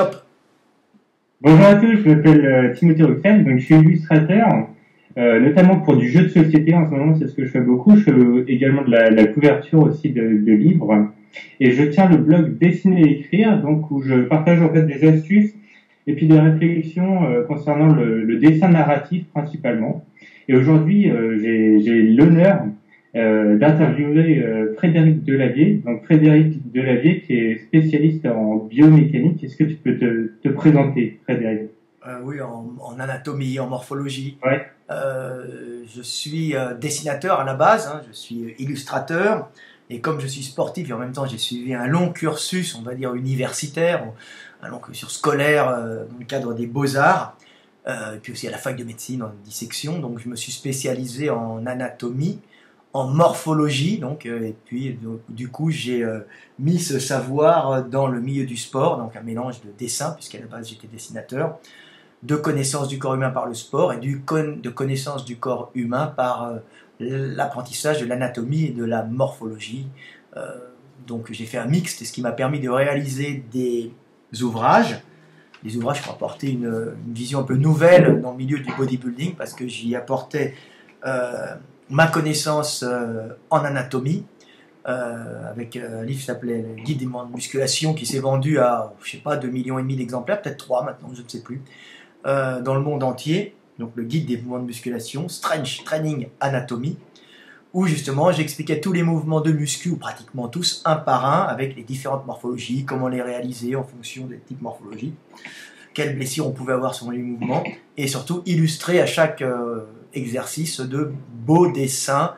Top. Bonjour à tous, je m'appelle Timothée Roxane, donc je suis illustrateur, notamment pour du jeu de société. En ce moment, c'est ce que je fais beaucoup. Je fais également de la couverture aussi de livres, et je tiens le blog Dessiner et écrire, donc où je partage en fait des astuces et puis des réflexions concernant le dessin narratif principalement. Et aujourd'hui, j'ai l'honneur d'interviewer Frédéric Delavier. Donc Frédéric Delavier qui est spécialiste en biomécanique. Est-ce que tu peux te présenter, Frédéric? Oui, en anatomie, en morphologie. Ouais. Je suis dessinateur à la base, hein, je suis illustrateur. Et comme je suis sportif et en même temps j'ai suivi un long cursus, on va dire universitaire, un long cursus scolaire dans le cadre des beaux-arts, puis aussi à la fac de médecine en dissection. Donc je me suis spécialisé en anatomie, en morphologie, donc, et puis du coup j'ai mis ce savoir dans le milieu du sport, donc un mélange de dessin, puisqu'à la base j'étais dessinateur, de connaissance du corps humain par le sport et de connaissance du corps humain par l'apprentissage de l'anatomie et de la morphologie. Donc j'ai fait un mixte, ce qui m'a permis de réaliser des ouvrages qui ont apporté une vision un peu nouvelle dans le milieu du bodybuilding, parce que j'y apportais ma connaissance en anatomie, avec un livre qui s'appelait Le Guide des mouvements de musculation, qui s'est vendu à, je sais pas, 2,5 millions d'exemplaires, peut-être 3 maintenant, je ne sais plus, dans le monde entier. Donc le Guide des mouvements de musculation, Strength Training Anatomy, où justement j'expliquais tous les mouvements de muscu, ou pratiquement tous, un par un, avec les différentes morphologies, comment les réaliser en fonction des types morphologiques, quelles blessures on pouvait avoir sur les mouvements, et surtout illustrer à chaque exercice de beaux dessins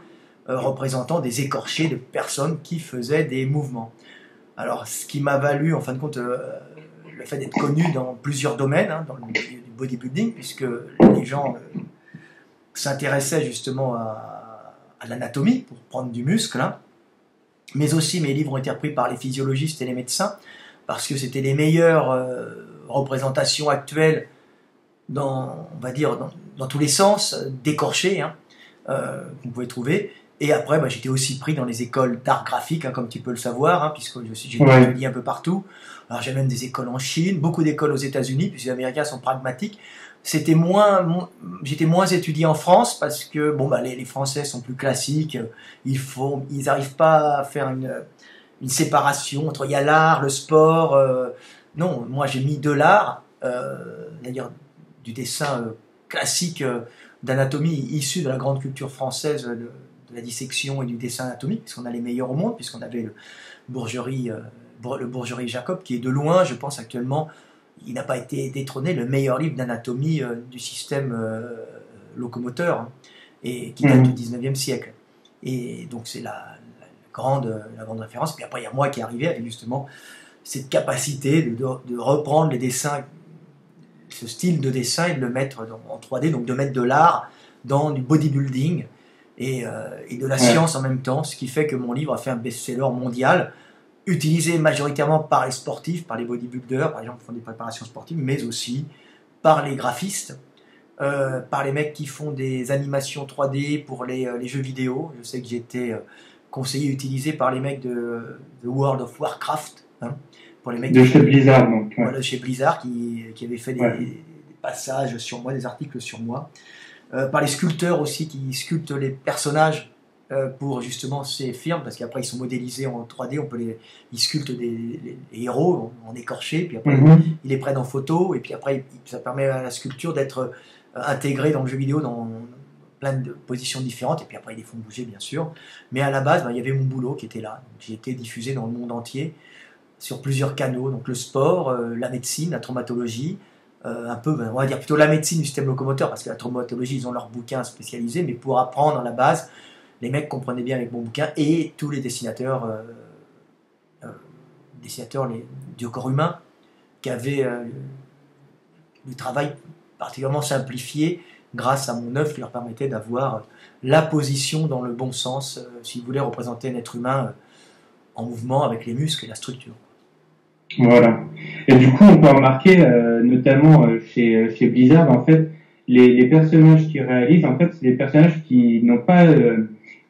représentant des écorchés de personnes qui faisaient des mouvements. Alors ce qui m'a valu en fin de compte le fait d'être connu dans plusieurs domaines, hein, dans le milieu du bodybuilding, puisque les gens s'intéressaient justement à l'anatomie pour prendre du muscle, hein. Mais aussi mes livres ont été repris par les physiologistes et les médecins, parce que c'était les meilleures représentations actuelles dans, on va dire, dans tous les sens, d'écorchés, hein, qu'on pouvait trouver. Et après, j'étais aussi pris dans les écoles d'art graphique, hein, comme tu peux le savoir, hein, puisque j'ai étudié un peu partout. Alors j'ai même des écoles en Chine, beaucoup d'écoles aux États-Unis, puisque les Américains sont pragmatiques. J'étais moins étudié en France, parce que les Français sont plus classiques. Ils n'arrivent pas à faire une séparation entre il y a l'art, le sport. Non, moi j'ai mis de l'art, c'est-à-dire du dessin classique d'anatomie issu de la grande culture française de la dissection et du dessin anatomique, puisqu'on a les meilleurs au monde, puisqu'on avait le Bourgerie Jacob, qui est de loin, je pense actuellement, il n'a pas été détrôné, le meilleur livre d'anatomie du système locomoteur, hein, et qui date du 19e siècle. Et donc c'est la grande référence. Puis après il y a moi qui est arrivé avec justement cette capacité de reprendre les dessins, ce style de dessin, et de le mettre en 3D, donc de mettre de l'art dans du bodybuilding et de la science en même temps, ce qui fait que mon livre a fait un best-seller mondial, utilisé majoritairement par les sportifs, par les bodybuilders, par exemple qui font des préparations sportives, mais aussi par les graphistes, par les mecs qui font des animations 3D pour les jeux vidéo. Je sais que j'ai été conseillé, utilisé par les mecs de World of Warcraft, hein, pour les mecs de chez Blizzard, donc. Voilà, chez Blizzard, qui avaient fait des passages sur moi, des articles sur moi. Par les sculpteurs aussi, qui sculptent les personnages pour justement ces firmes, parce qu'après ils sont modélisés en 3D, ils sculptent les héros en écorché, puis après ils les prennent en photo, et puis après ça permet à la sculpture d'être intégrée dans le jeu vidéo dans plein de positions différentes, et puis après ils les font bouger bien sûr. Mais à la base, il y avait mon boulot qui était là. J'ai été diffusé dans le monde entier, sur plusieurs canaux, donc le sport, la médecine, la traumatologie, un peu, on va dire plutôt la médecine du système locomoteur, parce que la traumatologie, ils ont leurs bouquins spécialisés, mais pour apprendre à la base, les mecs comprenaient bien avec mon bouquin, et tous les dessinateurs du corps humain, qui avaient le travail particulièrement simplifié grâce à mon œuvre qui leur permettait d'avoir la position dans le bon sens, s'ils voulaient représenter un être humain en mouvement avec les muscles et la structure. Voilà. Et du coup, on peut remarquer, notamment chez Blizzard, en fait, les personnages qu'ils réalisent, en fait, c'est des personnages qui n'ont pas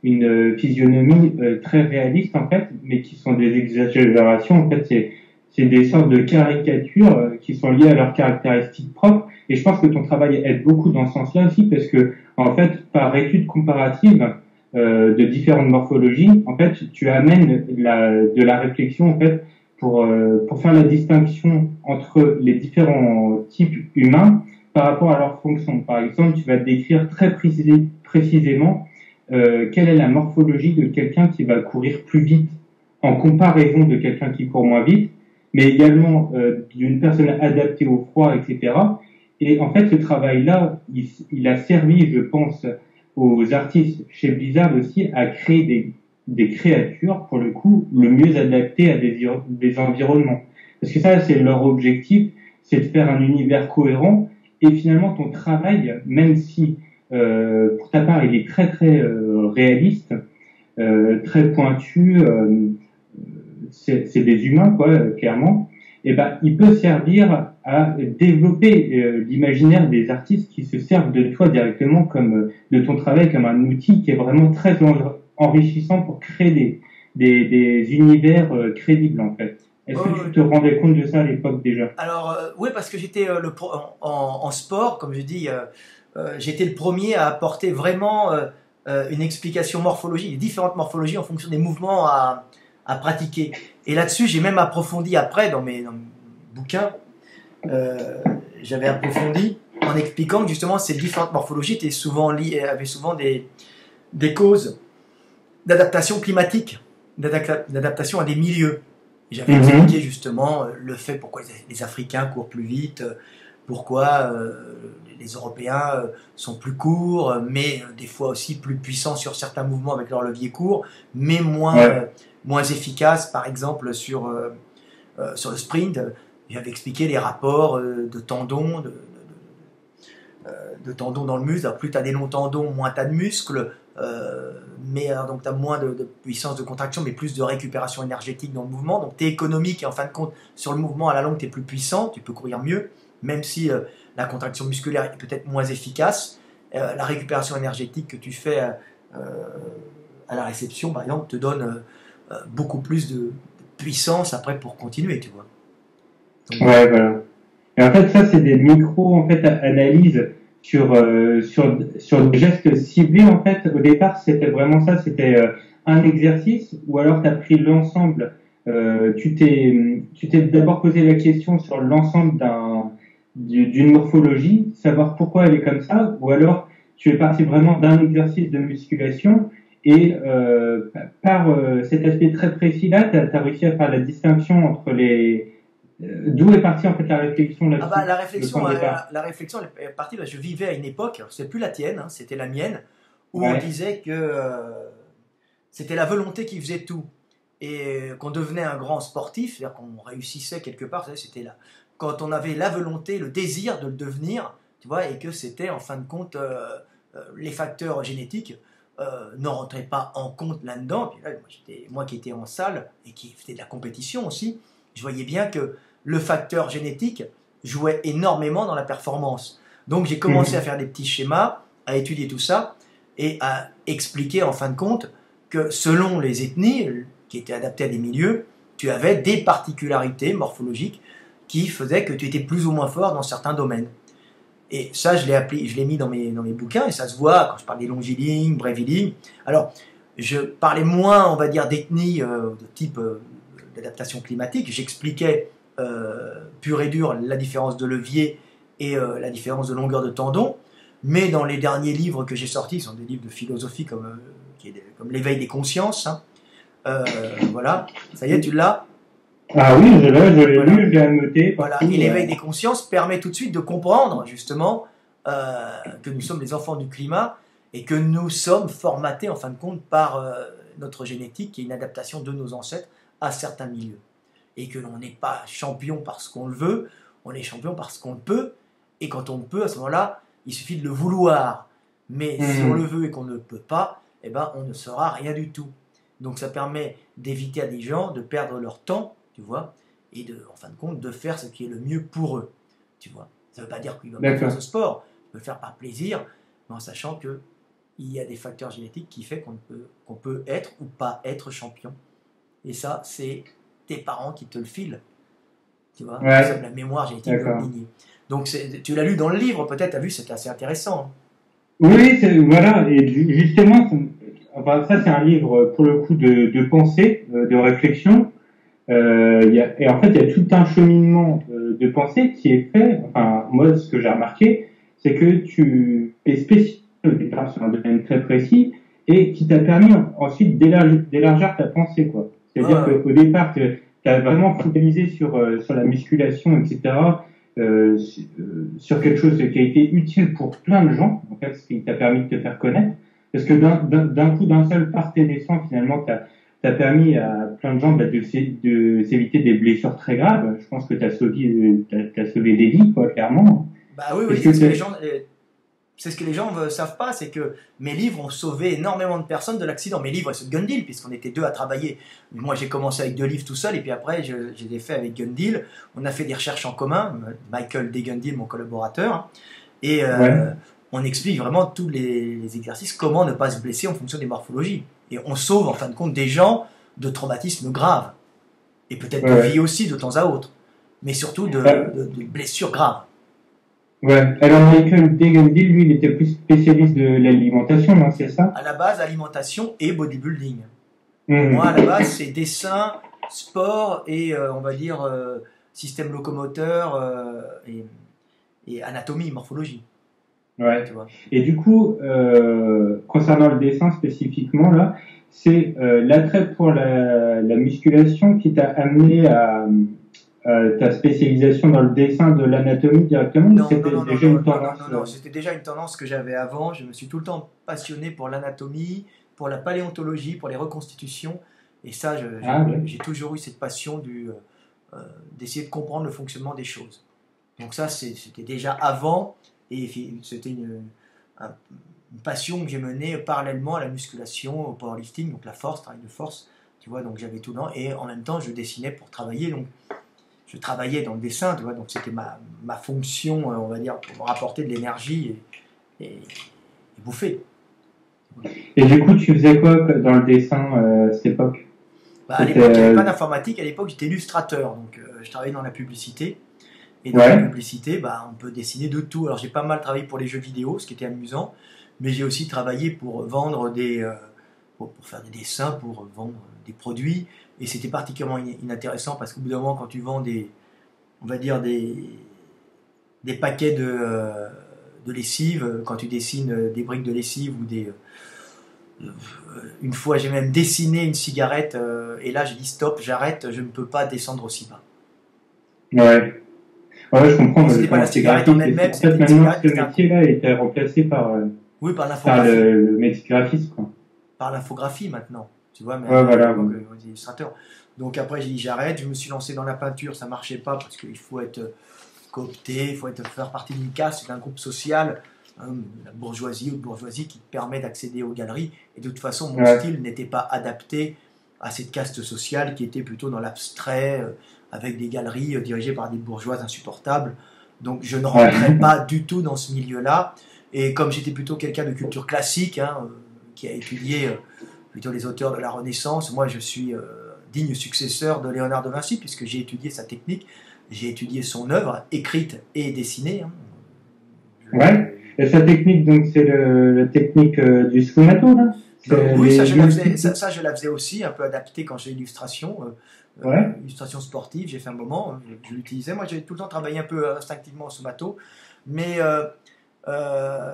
une physionomie très réaliste, en fait, mais qui sont des exagérations. En fait, c'est des sortes de caricatures qui sont liées à leurs caractéristiques propres. Et je pense que ton travail aide beaucoup dans ce sens-là aussi, parce que en fait, par étude comparative de différentes morphologies, en fait, tu amènes de la réflexion en fait pour faire la distinction entre les différents types humains par rapport à leur fonction. Par exemple, tu vas décrire très précisément quelle est la morphologie de quelqu'un qui va courir plus vite en comparaison de quelqu'un qui court moins vite, mais également d'une personne adaptée au froid, etc. Et en fait, ce travail-là, il a servi, je pense, aux artistes chez Blizzard aussi à créer des créatures, pour le coup, le mieux adaptées à des environnements. Parce que ça, c'est leur objectif, c'est de faire un univers cohérent. Et finalement, ton travail, même si pour ta part, il est très très réaliste, très pointu, c'est des humains, quoi, clairement. Et ben, il peut servir à développer l'imaginaire des artistes qui se servent de toi directement comme de ton travail comme un outil qui est vraiment très enrichissant pour créer des univers crédibles en fait. Est-ce que tu te rendais compte de ça à l'époque déjà? Alors, oui, parce que j'étais en sport, comme je dis, j'étais le premier à apporter vraiment une explication morphologie, les différentes morphologies en fonction des mouvements à pratiquer. Et là-dessus, j'ai même approfondi après dans mes bouquins, j'avais approfondi en expliquant que justement ces différentes morphologies étaient souvent liées, avaient souvent des causes d'adaptation climatique, d'adaptation à des milieux. J'avais expliqué justement le fait pourquoi les Africains courent plus vite, pourquoi les Européens sont plus courts, mais des fois aussi plus puissants sur certains mouvements avec leur levier court, mais moins efficaces, par exemple sur le sprint. J'avais expliqué les rapports de tendons, de tendons dans le muscle. Alors, plus tu as des longs tendons, moins tu as de muscles. Mais donc tu as moins de puissance de contraction, mais plus de récupération énergétique dans le mouvement. Donc tu es économique et en fin de compte, sur le mouvement à la longue, tu es plus puissant, tu peux courir mieux, même si la contraction musculaire est peut-être moins efficace. La récupération énergétique que tu fais à la réception, par exemple, te donne beaucoup plus de puissance après pour continuer, tu vois. Donc, ouais, voilà. Et en fait, ça, c'est des micro en fait analyses sur des gestes ciblés. En fait, au départ, c'était vraiment ça, c'était un exercice, ou alors tu as pris l'ensemble. Tu t'es d'abord posé la question sur l'ensemble d'une morphologie, savoir pourquoi elle est comme ça, ou alors tu es parti vraiment d'un exercice de musculation et par cet aspect très précis-là, tu as réussi à faire la distinction entre les d'où est partie en fait la réflexion là-dessus? Ah bah, la réflexion est partie, je vivais à une époque, c'est plus la tienne, hein, c'était la mienne, où on disait que c'était la volonté qui faisait tout. Et qu'on devenait un grand sportif, c'est-à-dire qu'on réussissait quelque part, c'était là. Quand on avait la volonté, le désir de le devenir, tu vois, et que c'était en fin de compte les facteurs génétiques ne rentraient pas en compte là-dedans. Puis là, moi qui étais en salle et qui faisais de la compétition aussi, je voyais bien que le facteur génétique jouait énormément dans la performance. Donc j'ai commencé à faire des petits schémas, à étudier tout ça et à expliquer en fin de compte que selon les ethnies qui étaient adaptées à des milieux, tu avais des particularités morphologiques qui faisaient que tu étais plus ou moins fort dans certains domaines. Et ça, je l'ai mis dans mes bouquins, et ça se voit quand je parle des longilignes, brevilignes. Alors, je parlais moins, on va dire, d'ethnie de type d'adaptation climatique. J'expliquais pur et dur la différence de levier et la différence de longueur de tendon. Mais dans les derniers livres que j'ai sortis, ce sont des livres de philosophie comme l'éveil des consciences. Hein. Voilà, ça y est, tu l'as? Ah oui, je l'ai lu, je l'ai annoté. Voilà, et l'éveil des consciences permet tout de suite de comprendre justement que nous sommes les enfants du climat et que nous sommes formatés en fin de compte par notre génétique qui est une adaptation de nos ancêtres à certains milieux. Et que l'on n'est pas champion parce qu'on le veut, on est champion parce qu'on le peut, et quand on le peut, à ce moment-là, il suffit de le vouloir. Mais si on le veut et qu'on ne peut pas, eh ben, on ne sera rien du tout. Donc ça permet d'éviter à des gens de perdre leur temps, tu vois, et en fin de compte, de faire ce qui est le mieux pour eux, tu vois. Ça ne veut pas dire qu'ils doivent pas faire ce sport, ils peuvent le faire par plaisir, mais en sachant qu'il y a des facteurs génétiques qui font qu'on peut être ou pas être champion. Et ça, c'est tes parents qui te le filent. Tu vois, Ouais, la mémoire génétique de d'accord. notre lignée. Donc, tu l'as lu dans le livre, peut-être, tu as vu, c'était assez intéressant. Hein. Oui, voilà, et justement, enfin, ça c'est un livre pour le coup de pensée, de réflexion. Et en fait, il y a tout un cheminement de pensée qui est fait. Enfin, moi, ce que j'ai remarqué, c'est que tu es spécialisé au départ sur un domaine très précis et qui t'a permis ensuite d'élargir ta pensée, quoi. Ouais, C'est-à-dire ouais. qu'au départ, tu as vraiment focalisé sur la musculation, etc., sur quelque chose qui a été utile pour plein de gens, en fait, ce qui t'a permis de te faire connaître. Parce que d'un coup, d'un seul part naissant, finalement, t'as permis à plein de gens de s'éviter des blessures très graves. Je pense que t'as sauvé des vies, quoi, clairement. Bah oui, oui, Est-ce que c'est ce que les gens ne savent pas, c'est que mes livres ont sauvé énormément de personnes de l'accident. Mes livres, c'est Gundil, puisqu'on était deux à travailler. Moi, j'ai commencé avec 2 livres tout seul, et puis après, je les ai fait avec Gundil. On a fait des recherches en commun, Michael D. Gundil, mon collaborateur, et ouais, on explique vraiment tous les exercices, comment ne pas se blesser en fonction des morphologies. Et on sauve, en fin de compte, des gens de traumatismes graves, et peut-être de vie ouais, aussi de temps à autre, mais surtout ouais. de blessures graves. Ouais. Alors Michael Degendil, lui, il était plus spécialiste de l'alimentation, non, c'est ça? À la base, alimentation et bodybuilding. Moi, à la Mhm. base, c'est dessin, sport et, on va dire, système locomoteur et anatomie, morphologie. Tu Ouais. vois. Et du coup, concernant le dessin spécifiquement, là, c'est l'attrait pour la musculation qui t'a amené à ta spécialisation dans le dessin de l'anatomie directement, ou Non, non, c'était non, non, déjà non, une non, non, tendance non, non. C'était déjà une tendance que j'avais avant. Je me suis tout le temps passionné pour l'anatomie, pour la paléontologie, pour les reconstitutions. Et ça, Ah ouais. j'ai toujours eu cette passion d'essayer de comprendre le fonctionnement des choses. Donc ça, c'était déjà avant, et c'était une passion que j'ai menée parallèlement à la musculation, au powerlifting, donc la force, travail de force, tu vois, donc j'avais tout le temps, et en même temps, je dessinais pour travailler, donc je travaillais dans le dessin, tu vois, donc c'était ma fonction, on va dire, pour me rapporter de l'énergie et bouffer. Et du coup, tu faisais quoi dans le dessin à cette époque? Bah, à C'était l'époque, il n'y avait pas d'informatique, à l'époque, j'étais illustrateur, donc je travaillais dans la publicité. Et dans la ouais, publicité, bah, on peut dessiner de tout. Alors j'ai pas mal travaillé pour les jeux vidéo, ce qui était amusant, mais j'ai aussi travaillé pour vendre pour faire des dessins, pour vendre des produits. Et c'était particulièrement inintéressant parce qu'au bout d'un moment, quand tu vends on va dire des paquets de lessive, quand tu dessines des briques de lessive ou une fois, j'ai même dessiné une cigarette et là, j'ai dit stop, j'arrête, je ne peux pas descendre aussi bas. ouais. Ouais, je comprends, Et moi, c'était j'ai pas la commencé cigarette en graphiste aussi. elle-même, En fait, c'était une maintenant, cigarette, ce mais c'était un. métier-là a été remplacé Oui, par l'infographie. le métier graphiste, quoi. Par l'infographie maintenant, tu vois, mais Ouais, à voilà. l'époque, Ouais. on était illustrateur. Donc après, j'ai dit j'arrête, je me suis lancé dans la peinture, ça marchait pas parce qu'il faut être coopté, il faut faire partie d'une caste, d'un groupe social, hein, la bourgeoisie ou de bourgeoisie qui te permet d'accéder aux galeries. Et de toute façon, mon Ouais. style n'était pas adapté à cette caste sociale qui était plutôt dans l'abstrait, avec des galeries dirigées par des bourgeoises insupportables. Donc je ne rentrais Ouais. pas du tout dans ce milieu-là. Et comme j'étais plutôt quelqu'un de culture classique, hein, qui a étudié plutôt les auteurs de la Renaissance, moi je suis digne successeur de Léonard de Vinci, puisque j'ai étudié sa technique, j'ai étudié son œuvre, écrite et dessinée. Hein. Ouais. Et sa technique, donc, c'est la technique du sfumato, là? C'est Oui, les bulles qui ça, je la faisais aussi, un peu adapté quand j'ai l'illustration. Ouais. Illustration sportive, j'ai fait un moment, je l'utilisais. Moi, j'ai tout le temps travaillé un peu instinctivement au somato, mais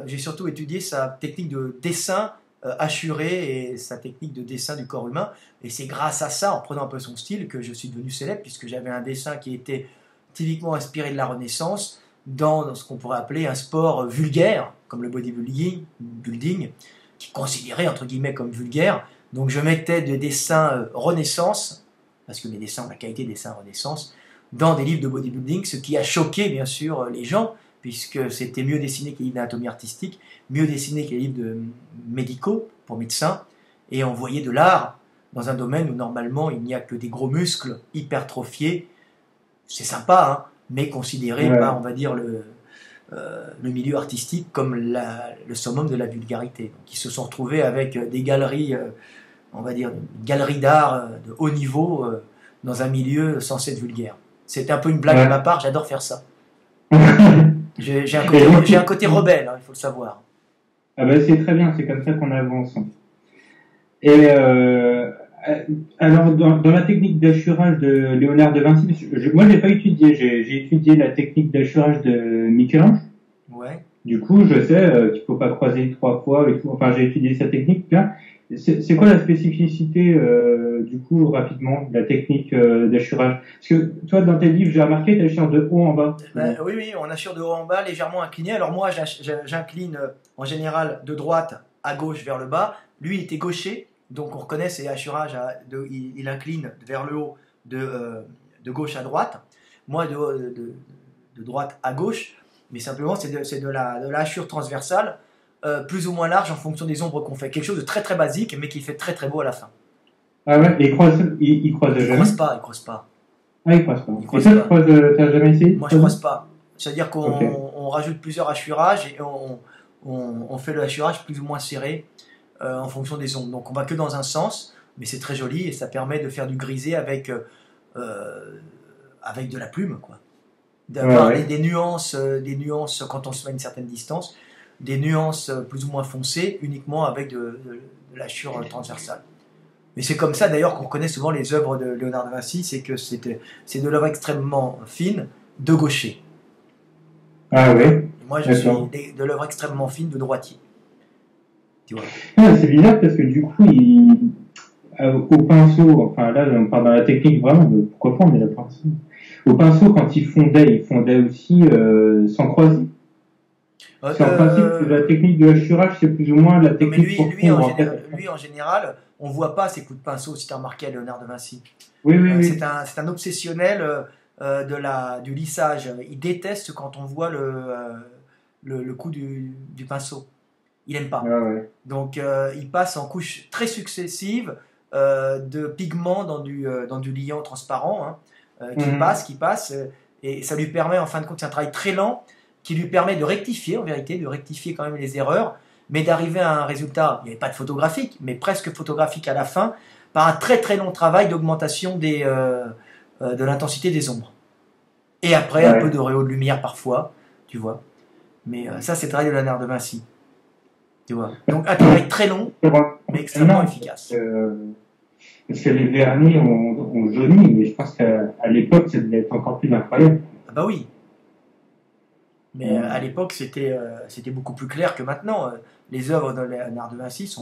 j'ai surtout étudié sa technique de dessin assuré et sa technique de dessin du corps humain. Et c'est grâce à ça, en prenant un peu son style, que je suis devenu célèbre, puisque j'avais un dessin qui était typiquement inspiré de la Renaissance, dans ce qu'on pourrait appeler un sport vulgaire, comme le bodybuilding, qui est considéré entre guillemets comme vulgaire. Donc je mettais des dessins Renaissance, parce que mes dessins ont la qualité des dessins Renaissance, dans des livres de bodybuilding, ce qui a choqué bien sûr les gens, puisque c'était mieux dessiné que les livres d'anatomie artistique, mieux dessiné que les livres médicaux pour médecins, et on voyait de l'art dans un domaine où normalement il n'y a que des gros muscles hypertrophiés. C'est sympa, hein, mais considéré par, Ouais. on va dire, le milieu artistique comme le summum de la vulgarité. Donc, ils se sont retrouvés avec des galeries, on va dire, une galerie d'art de haut niveau dans un milieu censé être vulgaire. C'était un peu une blague de ma part, j'adore faire ça. J'ai un côté rebelle, hein, il faut le savoir. Ah bah c'est très bien, c'est comme ça qu'on avance. Et alors dans la technique d'assurage de Léonard de Vinci, moi j'ai pas étudié, j'ai étudié la technique d'assurage de Michel-Ange. Ouais. Du coup, je sais qu'il faut pas croiser 3 fois et tout. Enfin, j'ai étudié cette technique là. C'est quoi la spécificité du coup rapidement de la technique d'assurage? Parce que toi dans tes livres, j'ai remarqué tu assures de haut en bas. Oui, oui, on assure de haut en bas, légèrement incliné. Alors moi, j'incline en général de droite à gauche vers le bas. Lui, il était gaucher, donc on reconnaît ses assurages, il incline vers le haut de gauche à droite. Moi, de droite à gauche, mais simplement, c'est de la hachure transversale, plus ou moins large en fonction des ombres qu'on fait. Quelque chose de très très basique, mais qui fait très très beau à la fin. Ah ouais, et il croise jamais? Il croise pas, il croise pas. Ah, il croise pas. Et ça, t'as jamais essayé? Moi, je croise pas. C'est-à-dire qu'on Okay. on rajoute plusieurs hachurages et on fait le hachurage plus ou moins serré en fonction des ombres. Donc, on va que dans un sens, mais c'est très joli et ça permet de faire du grisé avec de la plume, quoi. D'avoir des nuances quand on se met à une certaine distance, des nuances plus ou moins foncées uniquement avec de l'hachure transversale. Mais c'est comme ça d'ailleurs qu'on reconnaît souvent les œuvres de Léonard de Vinci, c'est que c'est de l'œuvre extrêmement fine de gaucher. Ah oui. Et moi je suis de l'œuvre extrêmement fine de droitier. Tu vois. Ah, c'est bizarre parce que du coup, au pinceau, enfin là on parle dans la technique vraiment, pourquoi pas on est là pinceau. Au pinceau, quand il fondait aussi sans croiser. C'est en principe la technique de hachurage, c'est plus ou moins la technique lui en général, on voit pas ses coups de pinceau, si tu as remarqué à Léonard de Vinci. Oui. C'est un obsessionnel du lissage. Il déteste quand on voit le coup du pinceau. Il n'aime pas. Ah ouais. Donc il passe en couches très successives de pigments dans du liant transparent, hein, qui passe, et ça lui permet, en fin de compte, c'est un travail très lent qui lui permet de rectifier, en vérité, de rectifier quand même les erreurs, mais d'arriver à un résultat, il n'y avait pas de photographique, mais presque photographique à la fin, par un très très long travail d'augmentation de l'intensité des ombres. Et après, un peu d'auréole de lumière parfois, tu vois. Mais ça, c'est le travail de Léonard de Vinci. Tu vois. Donc un travail très long, mais extrêmement efficace. Parce que les vernis ont jauni, mais je pense qu'à l'époque, ça devait être encore plus incroyable. Ah bah oui. Mais à l'époque, c'était beaucoup plus clair que maintenant. Les œuvres de Léonard de Vinci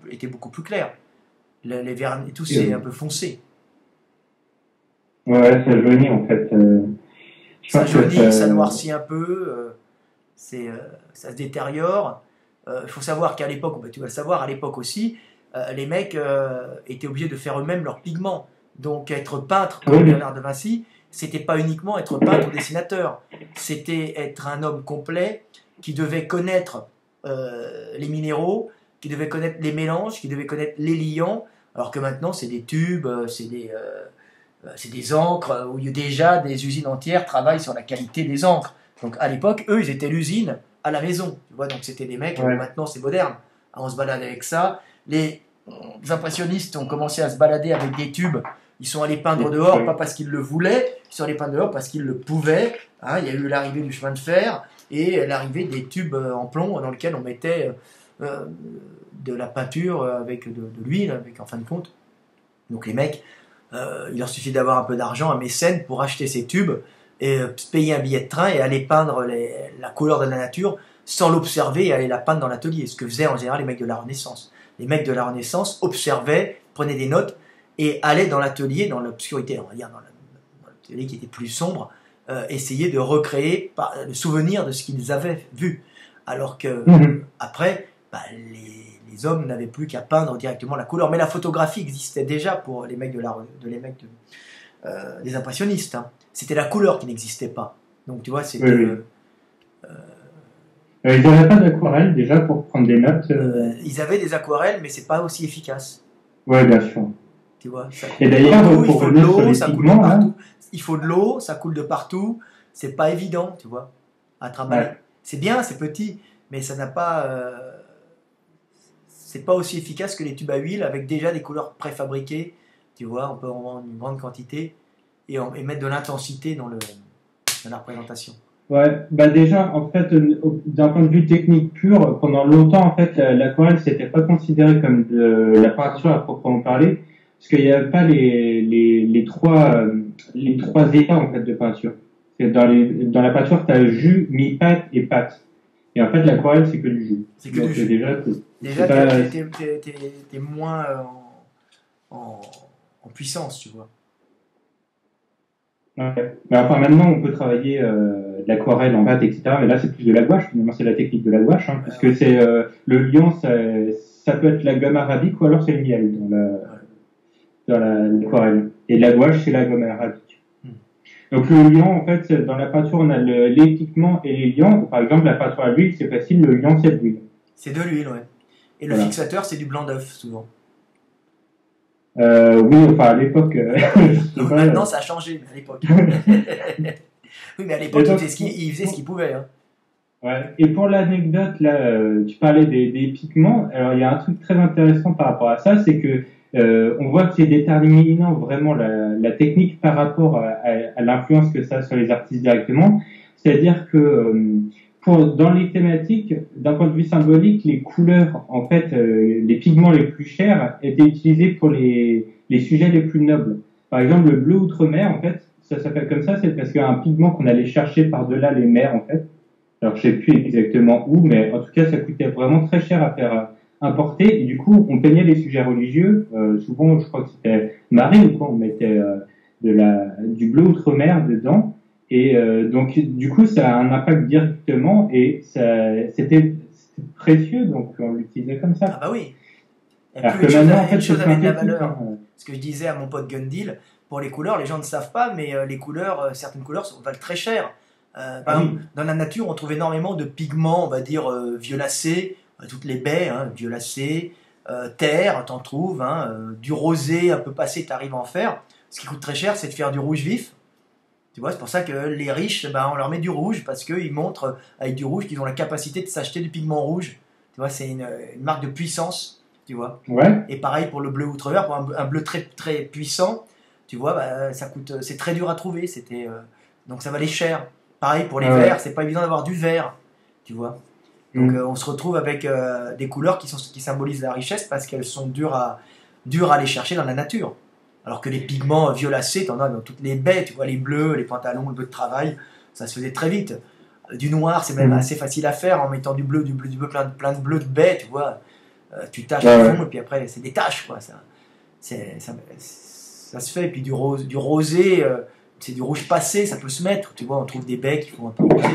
étaient beaucoup plus claires. Les vernis, tout c'est un peu foncé. Ouais, ça jaunit en fait. Ça jaunit, ça noircit un peu, ça se détériore. Il faut savoir qu'à l'époque, tu vas le savoir, à l'époque aussi, les mecs étaient obligés de faire eux-mêmes leurs pigments. Donc être peintre comme Léonard de Vinci, c'était pas uniquement être peintre ou dessinateur, c'était être un homme complet qui devait connaître les minéraux, qui devait connaître les mélanges, qui devait connaître les liants, alors que maintenant c'est des tubes, c'est des encres, où déjà des usines entières travaillent sur la qualité des encres. Donc à l'époque, eux, ils étaient l'usine à la maison. Tu vois, donc c'était des mecs, maintenant c'est moderne. On se balade avec ça. Les impressionnistes ont commencé à se balader avec des tubes. Ils sont allés peindre dehors, pas parce qu'ils le voulaient, ils sont allés peindre dehors parce qu'ils le pouvaient. Hein, il y a eu l'arrivée du chemin de fer et l'arrivée des tubes en plomb dans lesquels on mettait de la peinture avec de l'huile, en fin de compte. Donc les mecs, il leur suffit d'avoir un peu d'argent, un mécène pour acheter ces tubes et payer un billet de train et aller peindre la couleur de la nature sans l'observer et aller la peindre dans l'atelier. Ce que faisaient en général les mecs de la Renaissance. Les mecs de la Renaissance observaient, prenaient des notes et allaient dans l'atelier, dans l'obscurité, on va dire, dans l'atelier qui était plus sombre, essayer de recréer le souvenir de ce qu'ils avaient vu. Alors que après, les hommes n'avaient plus qu'à peindre directement la couleur. Mais la photographie existait déjà pour les mecs des impressionnistes. Hein. C'était la couleur qui n'existait pas. Donc tu vois, c'était... ils n'avaient pas d'aquarelle déjà pour prendre des notes Ils avaient des aquarelles, mais c'est pas aussi efficace. Ouais, bien sûr. Tu vois, et d'ailleurs, il faut de l'eau, ça coule de partout. Il faut de l'eau, ça coule de partout. C'est pas évident, tu vois, à travailler. Ouais. C'est bien, c'est petit, mais ça n'a pas... c'est pas aussi efficace que les tubes à huile avec déjà des couleurs préfabriquées. Tu vois, on peut en vendre une grande quantité. et mettre de l'intensité dans la représentation. Ouais, bah déjà, en fait, d'un point de vue technique pur, pendant longtemps, en fait, l'aquarelle, c'était pas considéré comme de la peinture à proprement parler, parce qu'il n'y a pas les trois états, en fait, de peinture. Dans la peinture, tu as jus, mi-pâte et pâte. Et en fait, l'aquarelle, c'est que du jus. C'est que Donc, du jus. Déjà, t'es moins en, en puissance, tu vois. Ouais. Mais enfin, maintenant, on peut travailler de l'aquarelle en pâte, etc. Mais là, c'est plus de la gouache. Finalement, c'est la technique de la gouache, hein, puisque c'est le liant, ça peut être la gomme arabique ou alors c'est le miel dans l'aquarelle. Et la gouache, c'est la gomme arabique. Donc le liant, en fait, dans la peinture, on a les pigments et les liants. Par exemple, la peinture à l'huile, c'est facile. Le liant, c'est de l'huile. C'est de l'huile, ouais. Et le fixateur, c'est du blanc d'œuf, souvent. Oui, enfin à l'époque. Maintenant, ça a changé, mais à l'époque. Oui, mais à l'époque, il faisait ce qu'il pouvait. Hein. Ouais. Et pour l'anecdote, là, tu parlais des pigments. Alors, il y a un truc très intéressant par rapport à ça, c'est que on voit que c'est déterminant vraiment la technique par rapport à l'influence que ça a sur les artistes directement. C'est-à-dire que dans les thématiques, d'un point de vue symbolique, les couleurs, en fait, les pigments les plus chers étaient utilisés pour les sujets les plus nobles. Par exemple, le bleu outre-mer, en fait, ça s'appelle comme ça, c'est parce qu'il y a un pigment qu'on allait chercher par-delà les mers, en fait. Alors, je sais plus exactement où, mais en tout cas, ça coûtait vraiment très cher à faire importer. Et du coup, on peignait les sujets religieux. Souvent, je crois que c'était Marie ou quoi, on mettait du bleu outre-mer dedans. Et donc, du coup, ça a un impact directement et c'était précieux, donc on l'utilisait comme ça. Ah bah oui. Et alors plus que maintenant, en fait, une chose avait de la valeur. Hein. Ce que je disais à mon pote Gundil, pour les couleurs, les gens ne savent pas, mais les couleurs, certaines couleurs valent très cher. Par exemple, dans la nature, on trouve énormément de pigments, on va dire violacés, toutes les baies, hein, violacées, terre, t'en trouves, hein, du rosé un peu passé, t'arrives à en faire. Ce qui coûte très cher, c'est de faire du rouge vif. Tu vois, c'est pour ça que les riches, on leur met du rouge, parce qu'ils montrent avec du rouge qu'ils ont la capacité de s'acheter du pigment rouge. Tu vois, c'est une marque de puissance, tu vois. Ouais. Et pareil pour le bleu outre-mer, pour un bleu très, très puissant, tu vois, ça coûte, c'est très dur à trouver, donc ça valait cher. Pareil pour les verts, c'est pas évident d'avoir du vert, tu vois. Donc on se retrouve avec des couleurs qui symbolisent la richesse parce qu'elles sont dures à aller chercher dans la nature. Alors que les pigments violacés, t'en as dans toutes les baies, tu vois, les bleus, les pantalons, le bleu de travail, ça se faisait très vite. Du noir, c'est même assez facile à faire en mettant du bleu, plein de bleu de baies, tu vois. Tu taches à fond et puis après, c'est des taches, quoi. Ça se fait. Et puis du rosé, c'est du rouge passé, ça peut se mettre, tu vois. On trouve des baies qui font un peu rosé.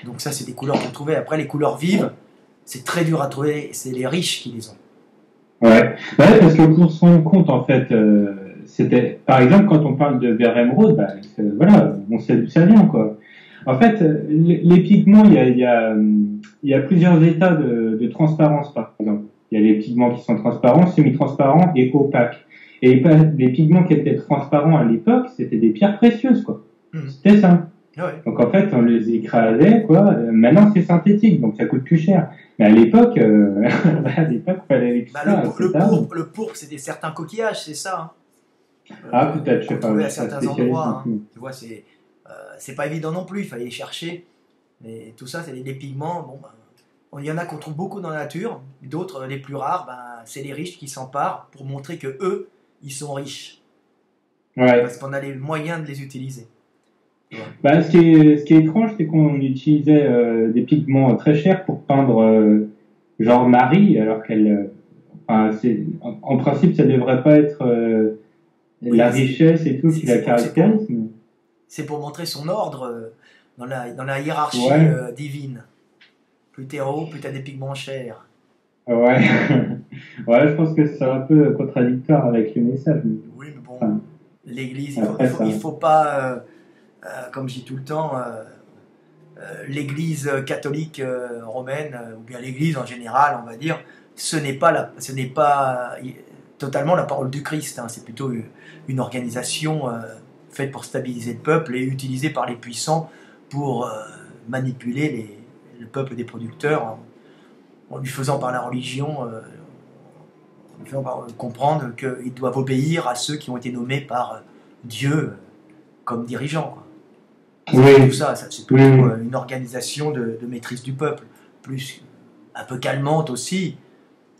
Donc ça, c'est des couleurs qu'on trouvait. Après, les couleurs vives, c'est très dur à trouver, c'est les riches qui les ont. Ouais, parce que pour se rendre compte, en fait, c'était, par exemple, quand on parle de vert émeraude, voilà, on sait d'où ça vient, quoi. En fait, les pigments, il y a plusieurs états de transparence, par exemple. Il y a les pigments qui sont transparents, semi-transparents et opaques. Et les pigments qui étaient transparents à l'époque, c'était des pierres précieuses, quoi. C'était ça. Ouais. Donc en fait, on les écrasait, quoi. Maintenant, c'est synthétique, donc ça coûte plus cher. Mais à l'époque, il fallait extraire. Le pourpre, c'était certains coquillages, c'est ça. Hein. Peut-être, je sais pas. À certains endroits. Hein. Tu vois, c'est pas évident non plus. Il fallait les chercher. Mais tout ça, c'est des pigments. Bon, il y en a qu'on trouve beaucoup dans la nature. D'autres, les plus rares, c'est les riches qui s'emparent pour montrer que eux, ils sont riches. Ouais. Parce qu'on a les moyens de les utiliser. Ouais. Ce qui est étrange, c'est qu'on utilisait des pigments très chers pour peindre genre Marie, alors qu'elle, en principe, ça devrait pas être la richesse et tout qui la caractérise. C'est pour montrer son ordre dans la hiérarchie divine. Plus t'es haut, plus t'as des pigments chers. Ouais, ouais, je pense que c'est un peu contradictoire avec le message. Oui, mais bon, l'Église, il faut pas. Comme je dis tout le temps, l'Église catholique romaine, ou bien l'Église en général, on va dire, ce n'est pas totalement la parole du Christ. Hein. C'est plutôt une organisation faite pour stabiliser le peuple et utilisée par les puissants pour manipuler le peuple des producteurs en lui faisant par la religion comprendre qu'ils doivent obéir à ceux qui ont été nommés par Dieu comme dirigeant, quoi. Oui. Tout ça, c'est plutôt une organisation de maîtrise du peuple, plus un peu calmante aussi,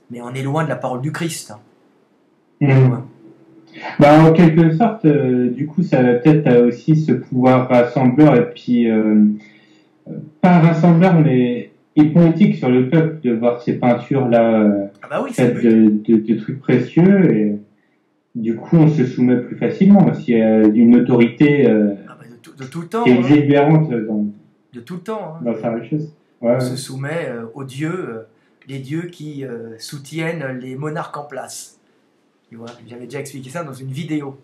mais on est loin de la parole du Christ. Hein. Ouais. Bah, en quelque sorte, du coup, ça a peut-être aussi ce pouvoir rassembleur et puis pas rassembleur, mais hypnotique sur le peuple de voir ces peintures-là faites de trucs précieux et du coup, on se soumet plus facilement. S'il y a une autorité de tout le temps, qui est exubérante de tout le temps, dans sa richesse. On se soumet aux dieux, les dieux qui soutiennent les monarques en place. Tu vois, j'avais déjà expliqué ça dans une vidéo.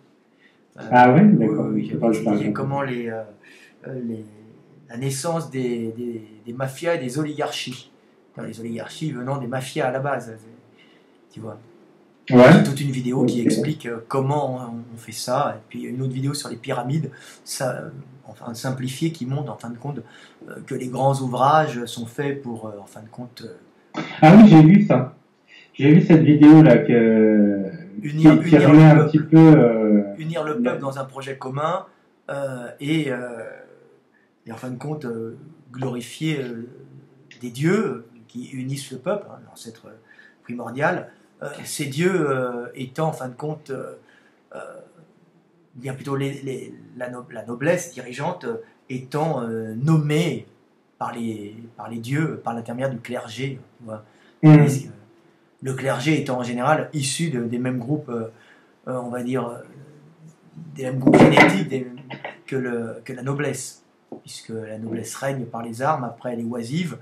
Ah ouais, d'accord. Oui, j'avais expliqué comment la naissance des mafias et des oligarchies. Les oligarchies venant des mafias à la base. Tu vois. Ouais. C'est toute une vidéo qui explique comment on fait ça. Et puis une autre vidéo sur les pyramides, enfin simplifiée, qui montre en fin de compte que les grands ouvrages sont faits pour, en fin de compte... Ah oui, j'ai vu ça. J'ai vu cette vidéo-là qui remet un petit peu... unir le peuple dans un projet commun et en fin de compte glorifier des dieux qui unissent le peuple, hein, l'ancêtre primordial. Ces dieux étant en fin de compte bien plutôt la noblesse dirigeante étant nommée par les dieux par l'intermédiaire du clergé. Tu vois. Le clergé étant en général issu des mêmes groupes, on va dire, des mêmes groupes génétiques que la noblesse, puisque la noblesse règne par les armes, après elle est oisive.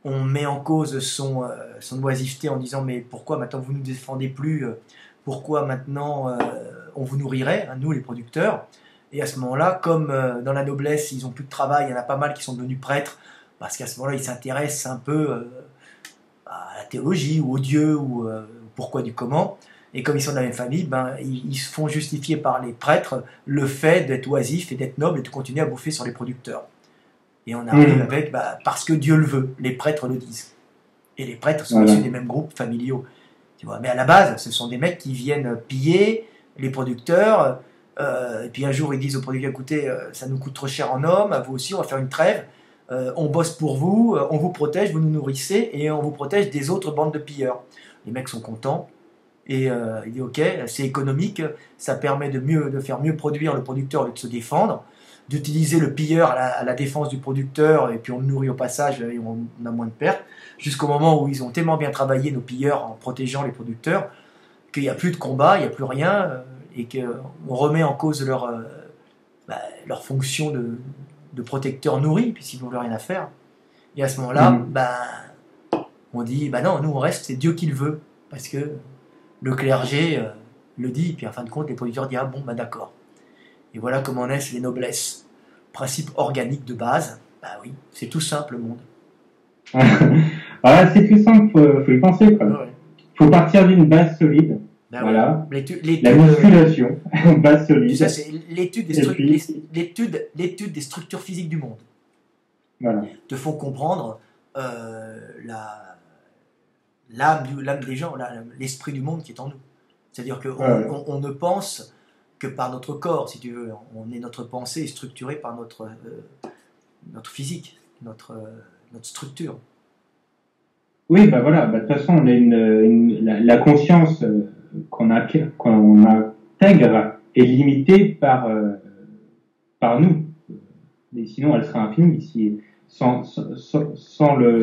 On met en cause son oisiveté en disant mais pourquoi maintenant vous ne nous défendez plus, pourquoi maintenant on vous nourrirait, hein, nous les producteurs. Et à ce moment-là, comme dans la noblesse ils n'ont plus de travail, il y en a pas mal qui sont devenus prêtres, parce qu'à ce moment-là ils s'intéressent un peu à la théologie ou au Dieu ou pourquoi du comment. Et comme ils sont de la même famille, ils se font justifier par les prêtres le fait d'être oisif et d'être noble et de continuer à bouffer sur les producteurs. Et on arrive avec, parce que Dieu le veut, les prêtres le disent. Et les prêtres sont issus des mêmes groupes familiaux. Tu vois. Mais à la base, ce sont des mecs qui viennent piller les producteurs, et puis un jour ils disent aux producteurs, écoutez, ça nous coûte trop cher en hommes, à vous aussi, on va faire une trêve, on bosse pour vous, on vous protège, vous nous nourrissez, et on vous protège des autres bandes de pilleurs. Les mecs sont contents, et il dit, ok, c'est économique, ça permet de faire mieux produire le producteur au lieu de se défendre, d'utiliser le pilleur à la défense du producteur, et puis on le nourrit au passage, et on a moins de pertes, jusqu'au moment où ils ont tellement bien travaillé, nos pilleurs, en protégeant les producteurs, qu'il n'y a plus de combat, il n'y a plus rien, et qu'on remet en cause leur fonction de protecteur nourri, puisqu'ils n'ont plus rien à faire. Et à ce moment-là, on dit, non, nous on reste, c'est Dieu qui le veut, parce que le clergé le dit, et puis en fin de compte, les producteurs disent, ah bon, d'accord. Et voilà comment naissent les noblesses. Principe organique de base, oui, c'est tout simple le monde. Voilà, c'est tout simple, faut y penser, quoi. Ouais. Faut partir d'une base solide. Voilà. La musculation, base solide. Ça, c'est l'étude des structures physiques du monde. Voilà. Te font comprendre l'âme des gens, l'esprit du monde qui est en nous. C'est-à-dire qu'on ne pense que par notre corps, si tu veux. Notre pensée est structurée par notre physique, notre structure. Oui, voilà. De toute façon, on a la conscience qu'on intègre est limitée par nous. Mais sinon, elle serait infinie si sans le.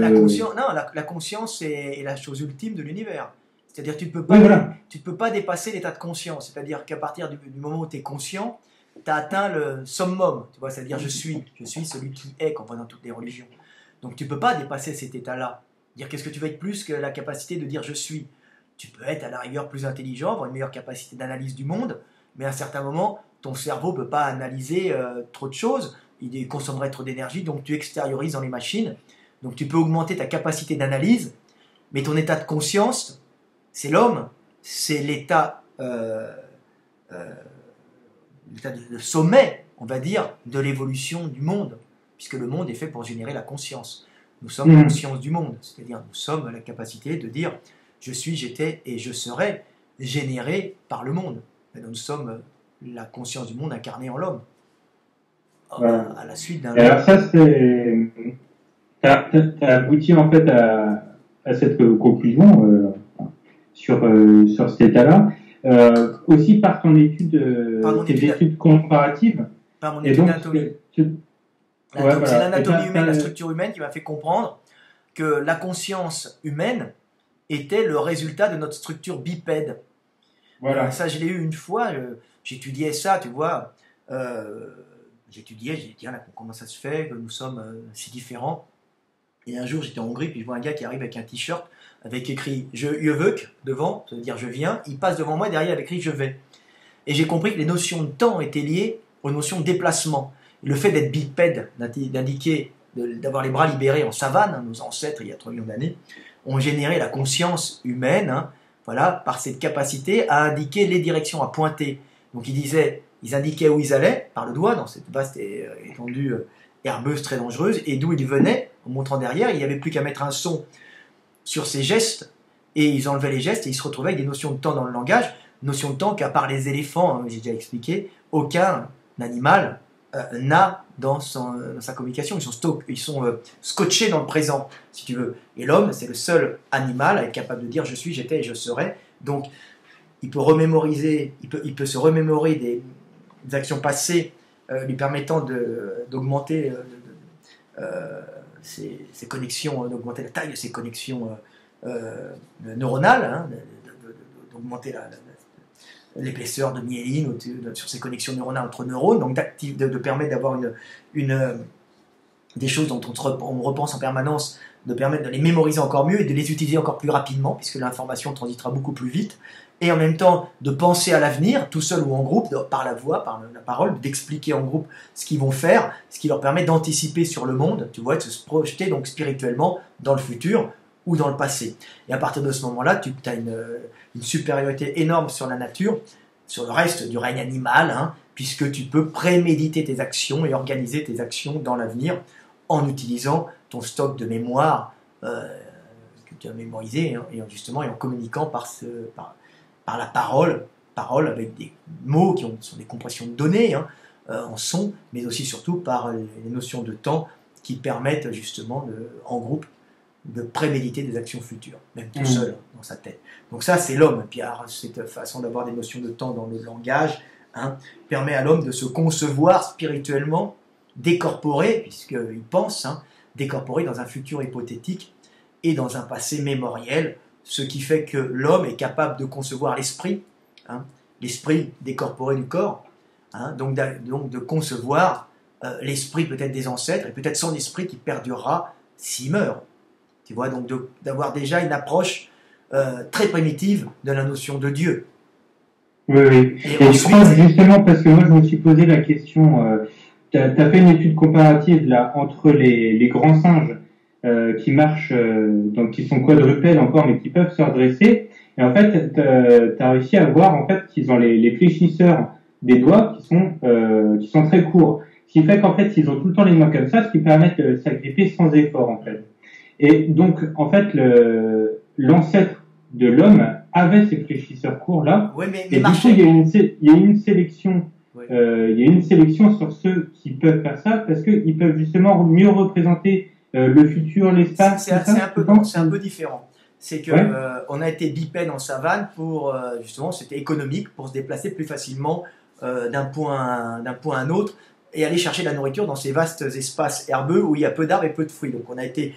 La conscience est la chose ultime de l'univers. C'est-à-dire tu ne peux pas dépasser l'état de conscience. C'est-à-dire qu'à partir du moment où tu es conscient, tu as atteint le summum. Tu vois, c'est-à-dire je suis celui qui est, qu'on voit dans toutes les religions. Donc tu ne peux pas dépasser cet état-là. Dire qu'est-ce que tu veux être plus que la capacité de dire je suis. Tu peux être à la rigueur plus intelligent, avoir une meilleure capacité d'analyse du monde, mais à un certain moment, ton cerveau ne peut pas analyser trop de choses. Il consommerait trop d'énergie, donc tu extériorises dans les machines. Donc tu peux augmenter ta capacité d'analyse, mais ton état de conscience, c'est l'homme, c'est l'état de sommet, on va dire, de l'évolution du monde, puisque le monde est fait pour générer la conscience. Nous sommes la conscience du monde, c'est-à-dire nous sommes la capacité de dire je suis, j'étais et je serai généré par le monde. Et nous sommes la conscience du monde incarnée en l'homme. Voilà. À la suite d'un... Et alors ça, t'as abouti en fait à cette conclusion sur cet état-là, aussi par ton étude, tes études comparatives. Par mon Et étude donc, d'anatomie. Ouais, C'est voilà. l'anatomie humaine, la structure humaine qui m'a fait comprendre que la conscience humaine était le résultat de notre structure bipède. Voilà. Ça, je l'ai eu une fois, j'étudiais ça, tu vois. J'ai dit, tiens, comment ça se fait que nous sommes si différents. Et un jour, j'étais en Hongrie, puis je vois un gars qui arrive avec un t-shirt avec écrit « Je veux » devant, ça veut dire « je viens ». Il passe devant moi, derrière, il avait écrit « je vais ». Et j'ai compris que les notions de temps étaient liées aux notions de déplacement. Le fait d'être bipède, d'indiquer, d'avoir les bras libérés en savane, hein, nos ancêtres, il y a 3 millions d'années, ont généré la conscience humaine, hein, voilà, par cette capacité à indiquer les directions, à pointer. Donc ils indiquaient où ils allaient, par le doigt, dans cette vaste étendue herbeuse très dangereuse, et d'où ils venaient, en montrant derrière, il n'y avait plus qu'à mettre un son sur ces gestes, et ils enlevaient les gestes, et ils se retrouvaient avec des notions de temps dans le langage, notions de temps qu'à part les éléphants, hein, j'ai déjà expliqué, aucun animal n'a dans sa communication. Ils sont scotchés dans le présent, si tu veux. Et l'homme, c'est le seul animal à être capable de dire « je suis, j'étais et je serai ». Donc, il peut remémoriser, il peut se remémorer des actions passées lui permettant d'augmenter ses connexions, d'augmenter la taille de ses connexions neuronales, hein, d'augmenter l'épaisseur de myéline sur ces connexions neuronales entre neurones, donc de permettre d'avoir des choses dont on repense en permanence, de permettre de les mémoriser encore mieux et de les utiliser encore plus rapidement, puisque l'information transitera beaucoup plus vite, et en même temps de penser à l'avenir, tout seul ou en groupe, par la voix, par la parole, d'expliquer en groupe ce qu'ils vont faire, ce qui leur permet d'anticiper sur le monde, tu vois, de se projeter donc spirituellement dans le futur ou dans le passé. Et à partir de ce moment-là, tu as une supériorité énorme sur la nature, sur le reste du règne animal, hein, puisque tu peux préméditer tes actions et organiser tes actions dans l'avenir en utilisant ton stock de mémoire que tu as mémorisé, hein, et justement et en communiquant par la parole avec des mots qui sont des compressions de données, hein, en son, mais aussi surtout par les notions de temps qui permettent justement en groupe de préméditer des actions futures, même tout seul dans sa tête. Donc ça, c'est l'homme. Et puis alors, cette façon d'avoir des notions de temps dans le langage, hein, permet à l'homme de se concevoir spirituellement, décorporé, puisqu'il pense, hein, décorporé dans un futur hypothétique et dans un passé mémoriel, ce qui fait que l'homme est capable de concevoir l'esprit, hein, l'esprit décorporé du corps, hein, donc de concevoir l'esprit peut-être des ancêtres, et peut-être son esprit qui perdurera s'il meurt. Tu vois, donc d'avoir déjà une approche très primitive de la notion de Dieu. Oui, oui. Et ensuite, je crois justement, parce que moi je me suis posé la question, tu as fait une étude comparative là entre les grands singes qui marchent, donc qui sont quadrupèdes encore, mais qui peuvent se redresser. Et en fait, tu as réussi à voir en fait qu'ils ont les fléchisseurs des doigts qui sont très courts. Ce qui fait qu'en fait, ils ont tout le temps les mains comme ça, ce qui permet de s'agripper sans effort en fait. Et donc, en fait, l'ancêtre de l'homme avait ces fléchisseurs courts-là. Ouais, mais et du coup, il y a une sélection. Ouais. Il y a une sélection sur ceux qui peuvent faire ça, parce qu'ils peuvent justement mieux représenter le futur, l'espace. C'est un peu différent. C'est que ouais. On a été bipède en savane pour, justement, c'était économique, pour se déplacer plus facilement d'un point à un autre, et aller chercher de la nourriture dans ces vastes espaces herbeux où il y a peu d'arbres et peu de fruits. Donc on a été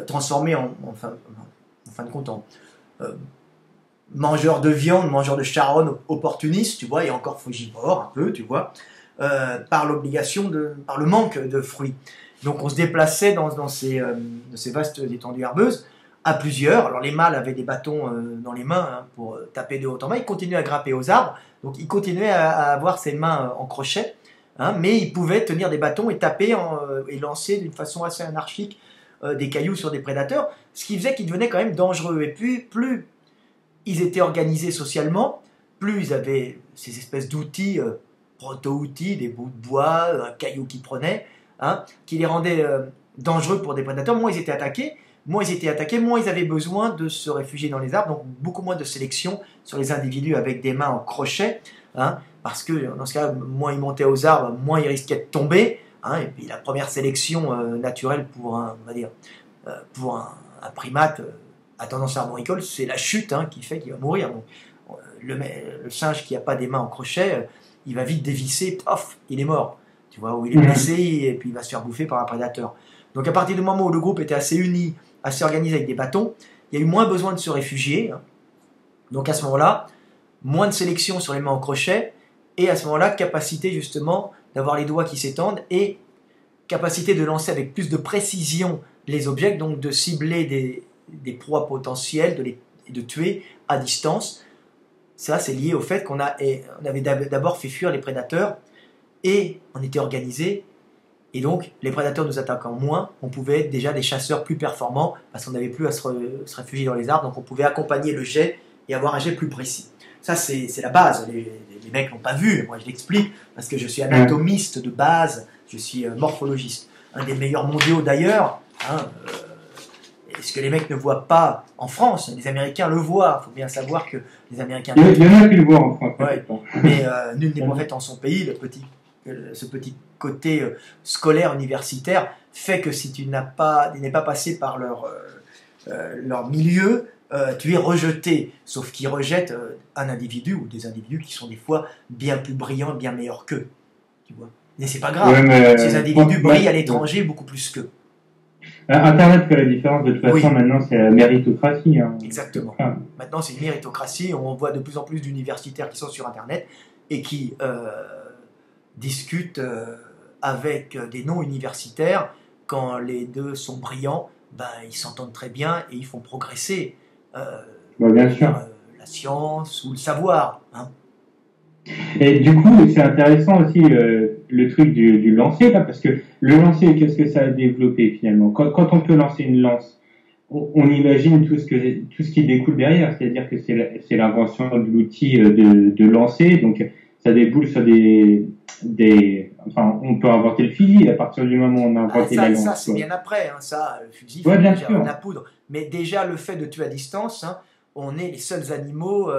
transformé en fin de compte en mangeur de viande, mangeur de charogne, opportuniste, tu vois, et encore frugivore un peu, tu vois, par le manque de fruits. Donc on se déplaçait dans ces vastes étendues herbeuses à plusieurs. Alors les mâles avaient des bâtons dans les mains, hein, pour taper de haut en bas. Ils continuaient à grimper aux arbres, donc ils continuaient à avoir ses mains en crochet. Hein, mais ils pouvaient tenir des bâtons et taper et lancer d'une façon assez anarchique des cailloux sur des prédateurs, ce qui faisait qu'ils devenaient quand même dangereux. Et puis, plus ils étaient organisés socialement, plus ils avaient ces espèces d'outils, proto-outils, des bouts de bois, un caillou qu'ils prenaient, hein, qui les rendaient dangereux pour des prédateurs. Moins ils étaient attaqués, moins ils avaient besoin de se réfugier dans les arbres, donc beaucoup moins de sélection sur les individus avec des mains en crochet, hein. parce que dans ce cas, moins il montait aux arbres, moins il risquait de tomber. Hein, et puis la première sélection naturelle pour un, on va dire, pour un primate à tendance arboricole, c'est la chute hein, qui fait qu'il va mourir. Donc, le singe qui n'a pas des mains en crochet, il va vite dévisser, paf, il est mort. Tu vois, ou il est blessé et puis il va se faire bouffer par un prédateur. Donc à partir du moment où le groupe était assez uni, assez organisé avec des bâtons, il y a eu moins besoin de se réfugier. Hein. Donc à ce moment-là, moins de sélection sur les mains en crochet, et à ce moment-là, capacité justement d'avoir les doigts qui s'étendent et capacité de lancer avec plus de précision les objets, donc de cibler des proies potentielles, de tuer à distance. Ça, c'est lié au fait qu'on avait d'abord fait fuir les prédateurs et on était organisé. Et donc, les prédateurs nous attaquant moins, on pouvait être déjà des chasseurs plus performants parce qu'on n'avait plus à se réfugier dans les arbres, donc on pouvait accompagner le jet et avoir un jet plus précis. Ça, c'est la base. Les mecs l'ont pas vu, moi je l'explique, parce que je suis anatomiste de base, je suis morphologiste. Un des meilleurs mondiaux d'ailleurs. Hein, et ce que les mecs ne voient pas en France, les Américains le voient. Il faut bien savoir que les Américains... Il y en a qui le voient en France. Ouais, mais nul n'est prophète en son pays. Ce petit côté scolaire, universitaire, fait que si tu n'es pas passé par leur milieu, tu es rejeté, sauf qu'ils rejettent un individu ou des individus qui sont des fois bien plus brillants, bien meilleurs qu'eux. Tu vois. Mais c'est pas grave. Ouais, ces individus brillent à l'étranger beaucoup plus qu'eux. Internet fait la différence. De toute façon, maintenant, c'est la méritocratie. Hein. Exactement. Maintenant, c'est une méritocratie. On voit de plus en plus d'universitaires qui sont sur Internet et qui discutent avec des non-universitaires. Quand les deux sont brillants, ben, ils s'entendent très bien et ils font progresser bien sûr. La science ou le savoir. Hein. Et du coup, c'est intéressant aussi le truc du lancer, là, parce que le lancer, qu'est-ce que ça a développé finalement? Quand on peut lancer une lance, on imagine tout ce qui découle derrière, c'est-à-dire que c'est l'invention de l'outil de lancer, donc ça déboule sur enfin, on peut inventer le fusil à partir du moment où on a inventé la lance. Ça, c'est bien après, hein, ça, le fusil, bien sûr. La poudre. Mais déjà, le fait de tuer à distance, hein, on est les seuls animaux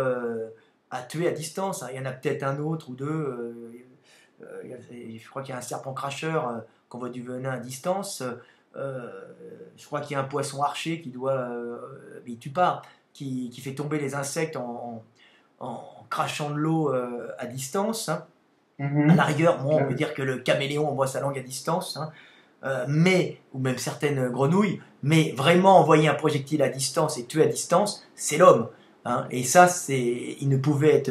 à tuer à distance. Hein. Il y en a peut-être un autre ou deux. Je crois qu'il y a un serpent cracheur qu'on voit du venin à distance. Je crois qu'il y a un poisson archer qui doit... mais il tue pas, qui fait tomber les insectes en crachant de l'eau à distance. Hein. À la rigueur, on peut dire que le caméléon envoie sa langue à distance, hein, ou même certaines grenouilles, mais vraiment envoyer un projectile à distance et tuer à distance, c'est l'homme. Hein, et ça, il ne pouvait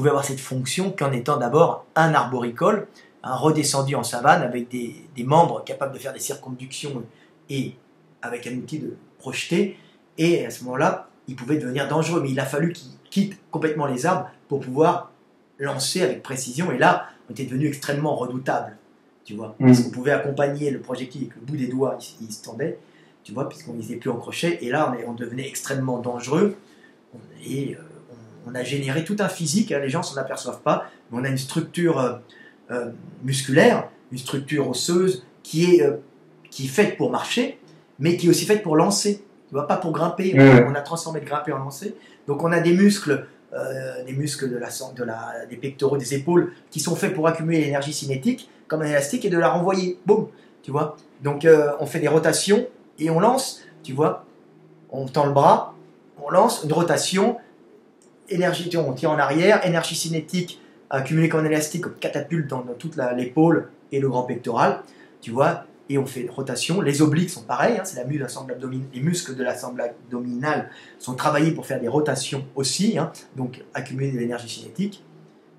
avoir cette fonction qu'en étant d'abord un arboricole, un redescendu en savane avec des membres capables de faire des circonductions et avec un outil de projeter. Et à ce moment-là, il pouvait devenir dangereux, mais il a fallu qu'il quitte complètement les arbres pour pouvoir lancer avec précision, et là on était devenu extrêmement redoutable, tu vois, parce qu'on pouvait accompagner le projectile avec le bout des doigts, il se tendait, tu vois, puisqu'on n'était plus en crochet, et là on devenait extrêmement dangereux, et on a généré tout un physique, hein, les gens s'en aperçoivent pas, mais on a une structure musculaire, une structure osseuse qui est faite pour marcher, mais qui est aussi faite pour lancer, tu vois, pas pour grimper, on a transformé le grimper en lancer, donc on a des muscles des pectoraux, des épaules, qui sont faits pour accumuler l'énergie cinétique, comme un élastique, et de la renvoyer. Boum, tu vois. Donc, on fait des rotations, et on lance, tu vois. On tend le bras, on lance une rotation, énergie, on tire en arrière, énergie cinétique accumulée comme un élastique, comme catapulte dans toute l'épaule et le grand pectoral, tu vois. Et on fait une rotation. Les obliques sont pareils, hein, c'est les muscles de la sangle abdominale sont travaillés pour faire des rotations aussi, hein, donc accumuler de l'énergie cinétique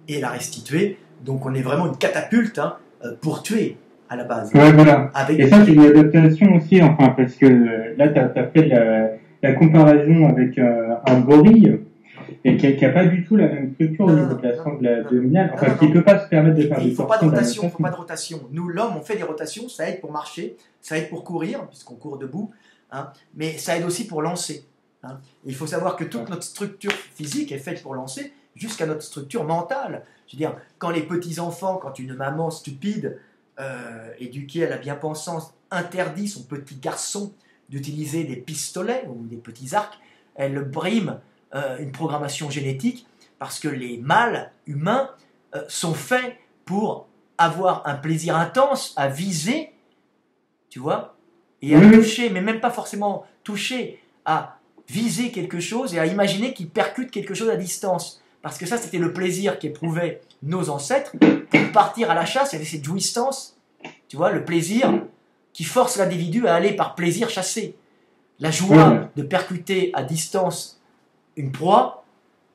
et la restituer. Donc on est vraiment une catapulte, hein, pour tuer à la base. Ouais, voilà. Et ça, c'est une adaptation aussi, enfin, parce que là, tu as fait la comparaison avec un gorille, et qui n'a pas du tout la même structure au niveau de la sangle abdominale, enfin, qui ne peut pas se permettre de faire des torsions. Il ne faut pas de rotation. Nous, l'homme, on fait des rotations, ça aide pour marcher, ça aide pour courir, puisqu'on court debout, hein, mais ça aide aussi pour lancer. Hein. Il faut savoir que toute notre structure physique est faite pour lancer, jusqu'à notre structure mentale. Je veux dire, quand les petits-enfants, quand une maman stupide, éduquée à la bien-pensance, interdit son petit garçon d'utiliser des pistolets ou des petits arcs, elle brime une programmation génétique parce que les mâles humains sont faits pour avoir un plaisir intense à viser, tu vois, et à toucher, mais même pas forcément toucher, à viser quelque chose et à imaginer qu'il percute quelque chose à distance. Parce que ça, c'était le plaisir qu'éprouvaient nos ancêtres. Pour partir à la chasse, il y avait cette jouissance, tu vois, le plaisir qui force l'individu à aller par plaisir chasser. La joie de percuter à distance une proie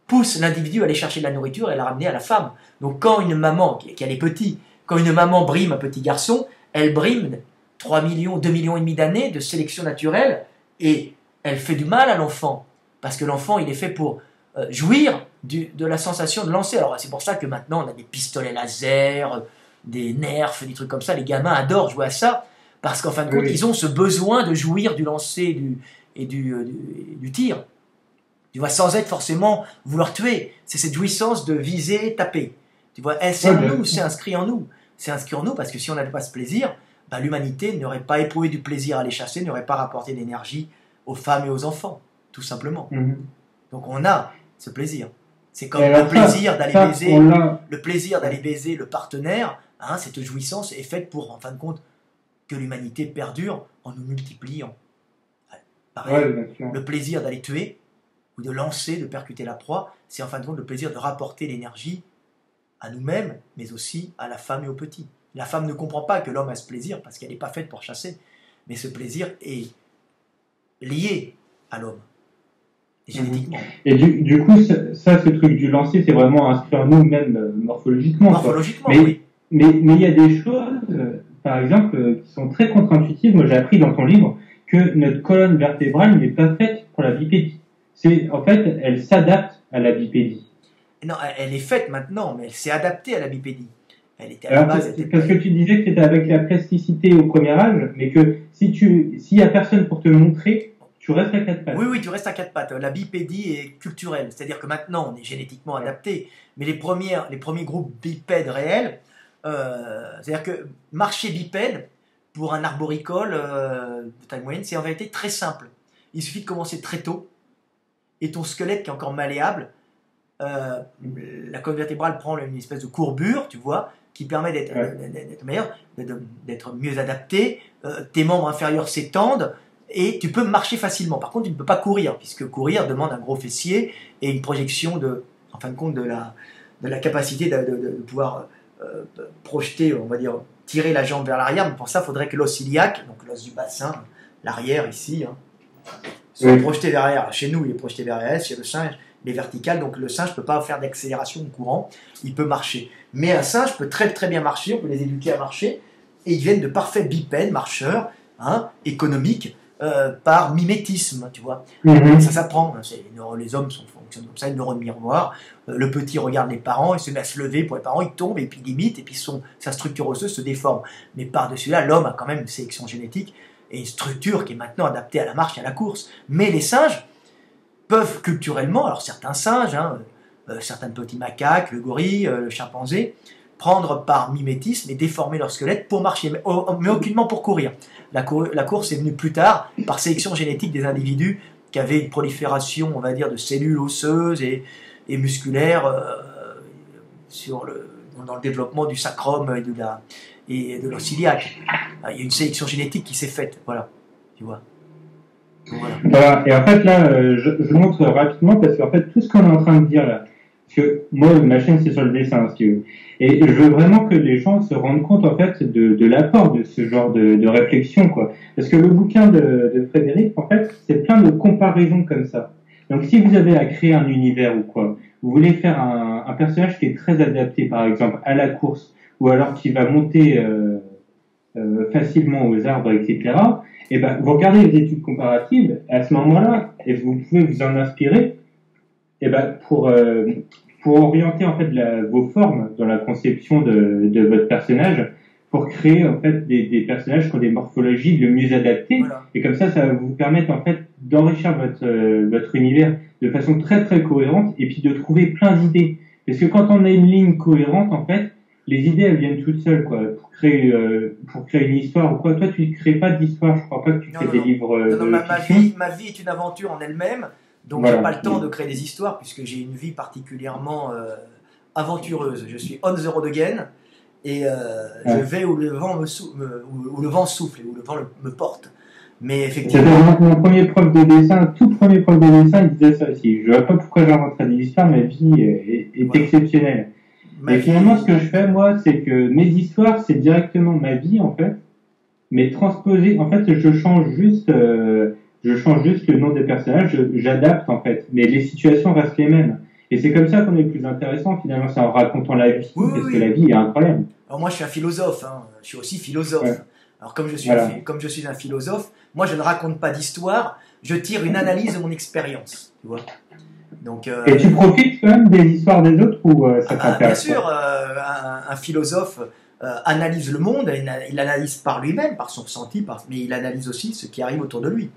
pousse l'individu à aller chercher de la nourriture et à la ramener à la femme. Donc quand une maman, qui a les petits, quand une maman brime un petit garçon, elle brime 3 millions, 2 millions et demi d'années de sélection naturelle et elle fait du mal à l'enfant. Parce que l'enfant, il est fait pour jouir de la sensation de lancer. Alors c'est pour ça que maintenant on a des pistolets laser, des nerfs, des trucs comme ça. Les gamins adorent jouer à ça parce qu'en fin de compte, ils ont ce besoin de jouir du lancer et du tir. Tu vois, sans être forcément vouloir tuer. C'est cette jouissance de viser, taper. Tu vois, c'est en nous, c'est inscrit en nous. C'est inscrit en nous parce que si on n'avait pas ce plaisir, bah, l'humanité n'aurait pas éprouvé du plaisir à les chasser, n'aurait pas rapporté d'énergie aux femmes et aux enfants, tout simplement. Donc on a ce plaisir. C'est comme le plaisir d'aller baiser, le partenaire. Hein, cette jouissance est faite pour, en fin de compte, que l'humanité perdure en nous multipliant. Pareil, le plaisir d'aller tuer ou de lancer, de percuter la proie, c'est en fin de compte le plaisir de rapporter l'énergie à nous-mêmes, mais aussi à la femme et aux petits. La femme ne comprend pas que l'homme a ce plaisir parce qu'elle n'est pas faite pour chasser, mais ce plaisir est lié à l'homme, génétiquement. Et du coup, ce truc du lancer, c'est vraiment inscrit en nous, même morphologiquement. Morphologiquement, oui. Mais il y a des choses, par exemple, qui sont très contre-intuitives. Moi, j'ai appris dans ton livre que notre colonne vertébrale n'est pas faite pour la bipédie. En fait, elle s'adapte à la bipédie. Non, elle est faite maintenant, mais elle s'est adaptée à la bipédie. Elle était à la base. Parce que tu disais que tu étais avec la plasticité au premier âge, mais que s'il y a personne pour te montrer, tu restes à quatre pattes. Oui, tu restes à quatre pattes. La bipédie est culturelle, c'est-à-dire que maintenant on est génétiquement adapté, mais les premiers groupes bipèdes réels, c'est-à-dire que marcher bipède pour un arboricole de taille moyenne, c'est en vérité très simple. Il suffit de commencer très tôt, et ton squelette qui est encore malléable, la colonne vertébrale prend une espèce de courbure, tu vois, qui permet d'être meilleur, d'être mieux adapté. Tes membres inférieurs s'étendent et tu peux marcher facilement. Par contre, tu ne peux pas courir, puisque courir demande un gros fessier et une projection en fin de compte, de la capacité de pouvoir projeter, on va dire, tirer la jambe vers l'arrière. Mais pour ça, il faudrait que l'os iliaque, donc l'os du bassin, l'arrière ici, soit projeté vers l'arrière. Chez nous, il est projeté vers l'arrière, chez le singe, il est vertical, donc le singe ne peut pas faire d'accélération de courant, il peut marcher. Mais un singe peut très très bien marcher, on peut les éduquer à marcher, et ils deviennent de parfaits bipèdes, marcheurs, économiques, par mimétisme, tu vois. Ça s'apprend, les hommes fonctionnent comme ça, une neurone miroir, le petit regarde les parents, il se met à se lever pour les parents, il tombe, et puis il imite, et puis sa structure osseuse se déforme. Mais par-dessus là, l'homme a quand même une sélection génétique, et une structure qui est maintenant adaptée à la marche et à la course. Mais les singes peuvent culturellement, alors certains singes, certains petits macaques, le gorille, le chimpanzé, prendre par mimétisme et déformer leur squelette pour marcher, mais aucunement pour courir. La course est venue plus tard par sélection génétique des individus qui avaient une prolifération, on va dire, de cellules osseuses et musculaires dans le développement du sacrum et de l'os iliaque. Il y a une sélection génétique qui s'est faite, voilà, tu vois. Voilà. Et en fait, là, je montre rapidement parce qu'en fait, tout ce qu'on est en train de dire là, parce que moi, ma chaîne, c'est sur le dessin, si tu veux. Et je veux vraiment que les gens se rendent compte, en fait, de l'apport de ce genre de réflexion, quoi. Parce que le bouquin de Frédéric, en fait, c'est plein de comparaisons comme ça. Donc, si vous avez à créer un univers ou quoi, vous voulez faire un personnage qui est très adapté, par exemple, à la course, ou alors qui va monter facilement aux arbres, etc., et ben, vous regardez les études comparatives, et à ce moment-là, et vous pouvez vous en inspirer, et ben, pour orienter, en fait, vos formes dans la conception de votre personnage, pour créer, en fait, des personnages qui ont des morphologies le mieux adaptées, voilà. Et comme ça va vous permettre, en fait, d'enrichir votre univers de façon très, très cohérente, et puis de trouver plein d'idées. Parce que quand on a une ligne cohérente, en fait, les idées, elles viennent toutes seules, quoi. Pour créer une histoire ou quoi. Toi, tu ne crées pas d'histoire. Je crois pas que tu fais des livres ma vie est une aventure en elle-même. Donc j'ai pas le temps de créer des histoires puisque j'ai une vie particulièrement aventureuse. Je suis on the road again et je vais où le vent où le vent souffle et où le vent me porte. Mais effectivement, mon premier prof de dessin, tout premier prof de dessin, il disait ça aussi. Je vois pas pourquoi j'inventerais des histoires, ma vie est exceptionnelle. Et finalement, ce que je fais, moi, c'est que mes histoires, c'est directement ma vie, en fait, mais transposé. En fait, je change juste le nom des personnages, j'adapte, en fait, mais les situations restent les mêmes. Et c'est comme ça qu'on est le plus intéressant, finalement, c'est en racontant la vie, parce que la vie est incroyable. Alors moi, je suis un philosophe, hein. Je suis aussi philosophe. Ouais. Alors comme je suis un philosophe, moi, je ne raconte pas d'histoire, je tire une analyse de mon expérience, tu vois. Donc, et tu profites quand même des histoires des autres ou ça t'intéresse? Bien sûr, un philosophe analyse le monde, il analyse par lui-même, par son ressenti, mais il analyse aussi ce qui arrive autour de lui,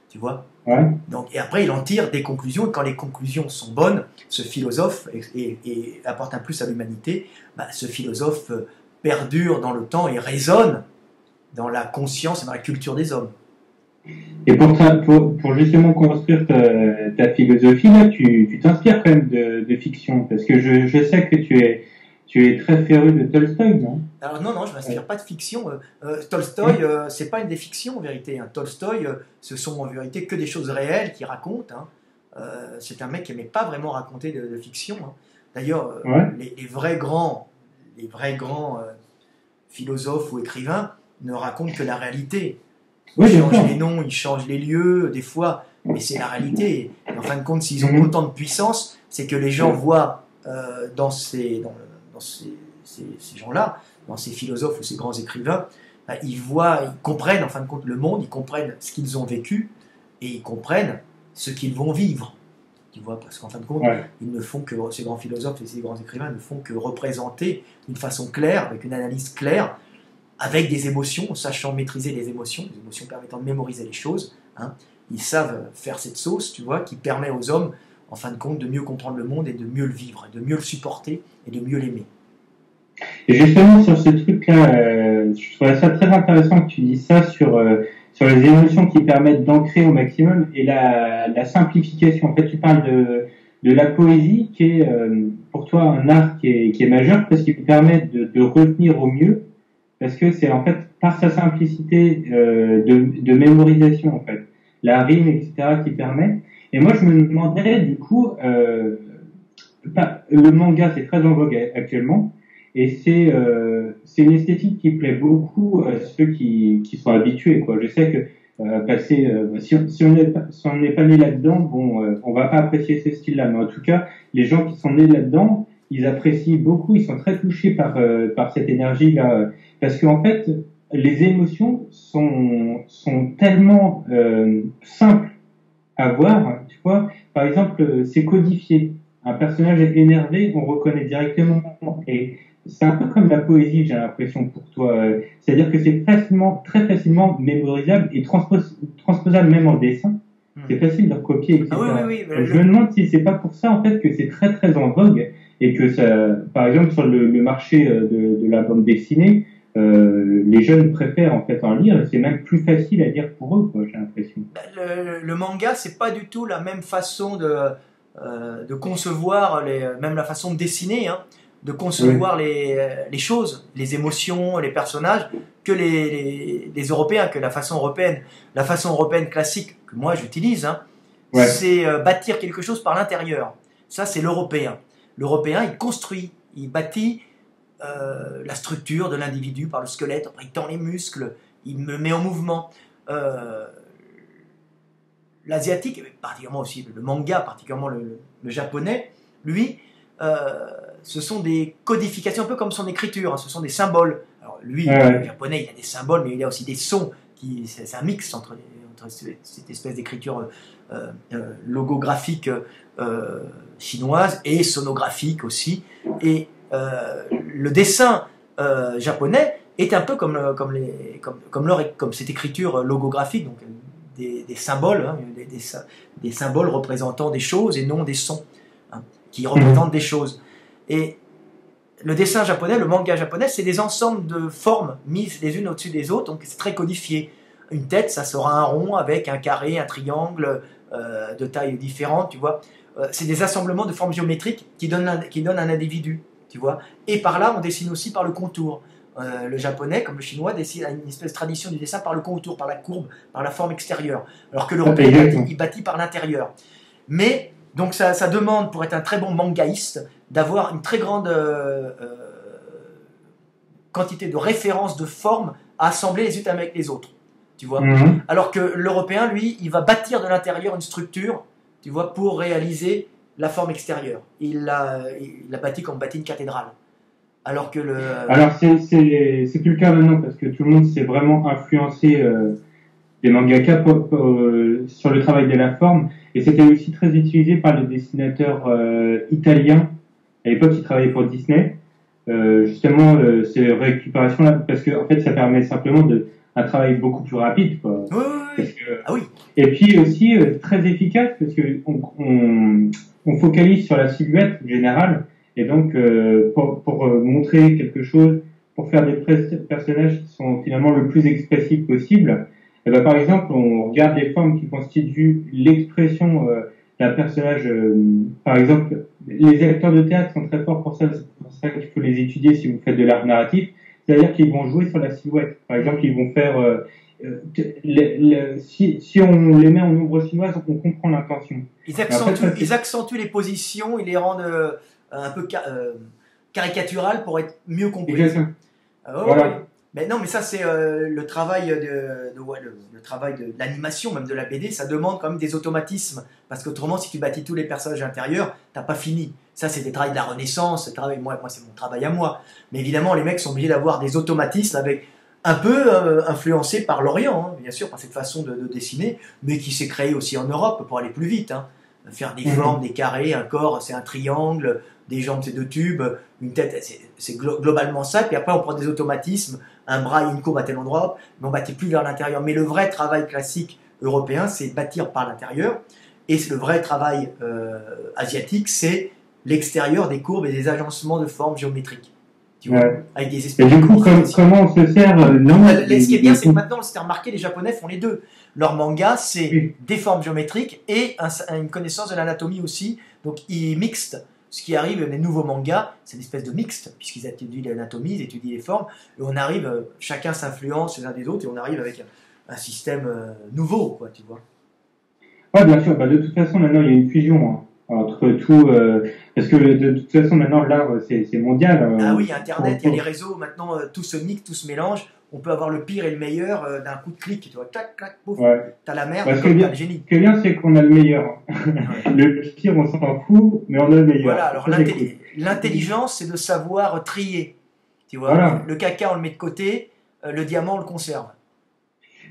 tu vois. Ouais. Donc, et après, il en tire des conclusions, et quand les conclusions sont bonnes, ce philosophe et apporte un plus à l'humanité, bah, ce philosophe perdure dans le temps et résonne dans la conscience et dans la culture des hommes. Et pour justement construire ta philosophie, là, tu t'inspires quand même de fiction, parce que je sais que tu es très féru de Tolstoï, non? Alors non, je ne m'inspire pas de fiction. Tolstoï, c'est pas une des fictions en vérité. Hein. Tolstoï, ce sont en vérité que des choses réelles qu'il raconte. Hein. C'est un mec qui n'aimait pas vraiment raconter de fiction. Hein. D'ailleurs, les vrais grands philosophes ou écrivains ne racontent que la réalité. Ils changent les noms, ils changent les lieux, des fois, mais c'est la réalité. Et en fin de compte, s'ils ont autant de puissance, c'est que les gens voient dans ces gens-là, dans ces philosophes ou ces grands écrivains, ils comprennent en fin de compte le monde, ils comprennent ce qu'ils ont vécu et ils comprennent ce qu'ils vont vivre. Tu vois, parce qu'en fin de compte, ils ne font que, ces grands philosophes et ces grands écrivains ne font que représenter d'une façon claire, avec une analyse claire, avec des émotions, sachant maîtriser les émotions permettant de mémoriser les choses. Hein. Ils savent faire cette sauce, tu vois, qui permet aux hommes, en fin de compte, de mieux comprendre le monde et de mieux le vivre, de mieux le supporter et de mieux l'aimer. Et justement, sur ce truc-là, je trouvais ça très intéressant que tu dises ça sur les émotions qui permettent d'ancrer au maximum et la simplification. En fait, tu parles de la poésie qui est, pour toi, un art qui est majeur parce qu'il permet de retenir au mieux. Parce que c'est en fait par sa simplicité de mémorisation en fait, la rime etc. qui permet. Et moi je me demandais du coup, le manga c'est très en vogue actuellement et c'est une esthétique qui plaît beaucoup à ceux qui sont habitués quoi. Je sais que si on n'est pas né là-dedans, bon, on va pas apprécier ce style-là, mais en tout cas les gens qui sont nés là-dedans, ils apprécient beaucoup, ils sont très touchés par cette énergie-là. Parce qu'en fait, les émotions sont tellement simples à voir. Tu vois, par exemple, c'est codifié. Un personnage est énervé, on reconnaît directement. Et c'est un peu comme la poésie, j'ai l'impression pour toi. C'est-à-dire que c'est très facilement mémorisable et transposable même en dessin. C'est facile de recopier, etc. Ah oui, je me demande si c'est pas pour ça en fait que c'est très très en vogue et que ça, par exemple sur le marché de la bande dessinée. Les jeunes préfèrent en fait en lire et c'est même plus facile à lire pour eux, quoi, j'ai l'impression. Le manga, c'est pas du tout la même façon de concevoir, même la façon de dessiner, hein, de concevoir les choses, les émotions, les personnages, que les Européens, que la façon européenne. La façon européenne classique que moi j'utilise, hein, c'est bâtir quelque chose par l'intérieur. Ça, c'est l'Européen. L'Européen, il construit, il bâtit la structure de l'individu par le squelette, après il tend les muscles, il me met en mouvement. L'asiatique, particulièrement aussi le manga, particulièrement le japonais, lui, ce sont des codifications, un peu comme son écriture, hein, ce sont des symboles. Alors lui, le japonais, il a des symboles, mais il a aussi des sons, c'est un mix entre cette espèce d'écriture logographique chinoise et sonographique aussi. Et le dessin japonais est un peu comme cette écriture logographique, donc des symboles, hein, des symboles représentant des choses et non des sons, hein, qui représentent des choses. Et le dessin japonais, le manga japonais, c'est des ensembles de formes mises les unes au-dessus des autres, donc c'est très codifié. Une tête, ça sera un rond avec un carré, un triangle, de tailles différentes, tu vois. C'est des assemblements de formes géométriques qui donnent un individu, tu vois. Et par là, on dessine aussi par le contour. Le japonais, comme le chinois, dessine a une espèce de tradition du dessin par le contour, par la courbe, par la forme extérieure. Alors que l'européen, il bâtit par l'intérieur. Mais, donc ça demande, pour être un très bon mangaïste, d'avoir une très grande quantité de références de formes à assembler les unes avec les autres, tu vois. Alors que l'européen, lui, il va bâtir de l'intérieur une structure, tu vois, pour réaliser la forme extérieure. Il l'a bâti comme bâti une cathédrale. Alors que Alors c'est plus le cas maintenant parce que tout le monde s'est vraiment influencé des mangaka sur le travail de la forme, et c'était aussi très utilisé par les dessinateurs italiens. À l'époque, ils travaillaient pour Disney. Justement, ces récupérations-là, parce que en fait, ça permet simplement un travail beaucoup plus rapide, quoi. Oui. Ah oui. Et puis aussi très efficace parce que on focalise sur la silhouette générale, et donc pour montrer quelque chose, pour faire des personnages qui sont finalement le plus expressifs possible. Et ben, par exemple, on regarde les formes qui constituent l'expression d'un personnage. Par exemple, les acteurs de théâtre sont très forts pour ça. C'est pour ça qu'il faut les étudier si vous faites de l'art narratif. C'est-à-dire qu'ils vont jouer sur la silhouette. Par exemple, ils vont faire si on les met en ombre chinoise, on comprend l'intention. Ils accentuent les positions, ils les rendent un peu caricaturales pour être mieux compris. Exactement. Voilà. Ouais. Mais non, mais ça c'est le travail le travail de l'animation, même de la BD, ça demande quand même des automatismes, parce qu'autrement, si tu bâtis tous les personnages intérieurs, t'as pas fini. Ça, c'est des travails de la Renaissance, moi c'est mon travail à moi. Mais évidemment, les mecs sont obligés d'avoir des automatismes avec un peu influencés par l'Orient, hein, bien sûr, par cette façon de dessiner, mais qui s'est créé aussi en Europe pour aller plus vite. Hein. Faire des formes, des carrés, un corps, c'est un triangle, des jambes, c'est deux tubes, une tête, c'est globalement ça. Puis après, on prend des automatismes, un bras et une courbe à tel endroit, mais on bâtit plus vers l'intérieur. Mais le vrai travail classique européen, c'est bâtir par l'intérieur. Et le vrai travail asiatique, c'est l'extérieur des courbes et des agencements de formes géométriques. Tu vois, avec des espèces et du coup, comment on se sert ce qui est bien, c'est que maintenant, c'était remarqué, les Japonais font les deux. Leur manga, c'est des formes géométriques et une connaissance de l'anatomie aussi. Donc, ils mixent. Ce qui arrive, les nouveaux mangas, c'est une espèce de mixte, puisqu'ils étudient l'anatomie, ils étudient les formes, et on arrive, chacun s'influence les uns des autres, et on arrive avec un système nouveau, quoi, tu vois. Ouais, bien sûr. Bah, de toute façon, maintenant, il y a une fusion entre tout, parce que de toute façon, maintenant, l'art, c'est mondial. Ah oui, Internet, il y a les réseaux, maintenant, tout se mixe, tout se mélange. On peut avoir le pire et le meilleur d'un coup de clic, tu vois, clac, clac, pouf, t'as la merde, t'as le génie. Ce qui est bien, c'est qu'on a le meilleur. Le pire, on s'en fout, mais on a le meilleur. Voilà, alors l'intelligence, c'est de savoir trier. Tu vois, le caca, on le met de côté, le diamant, on le conserve.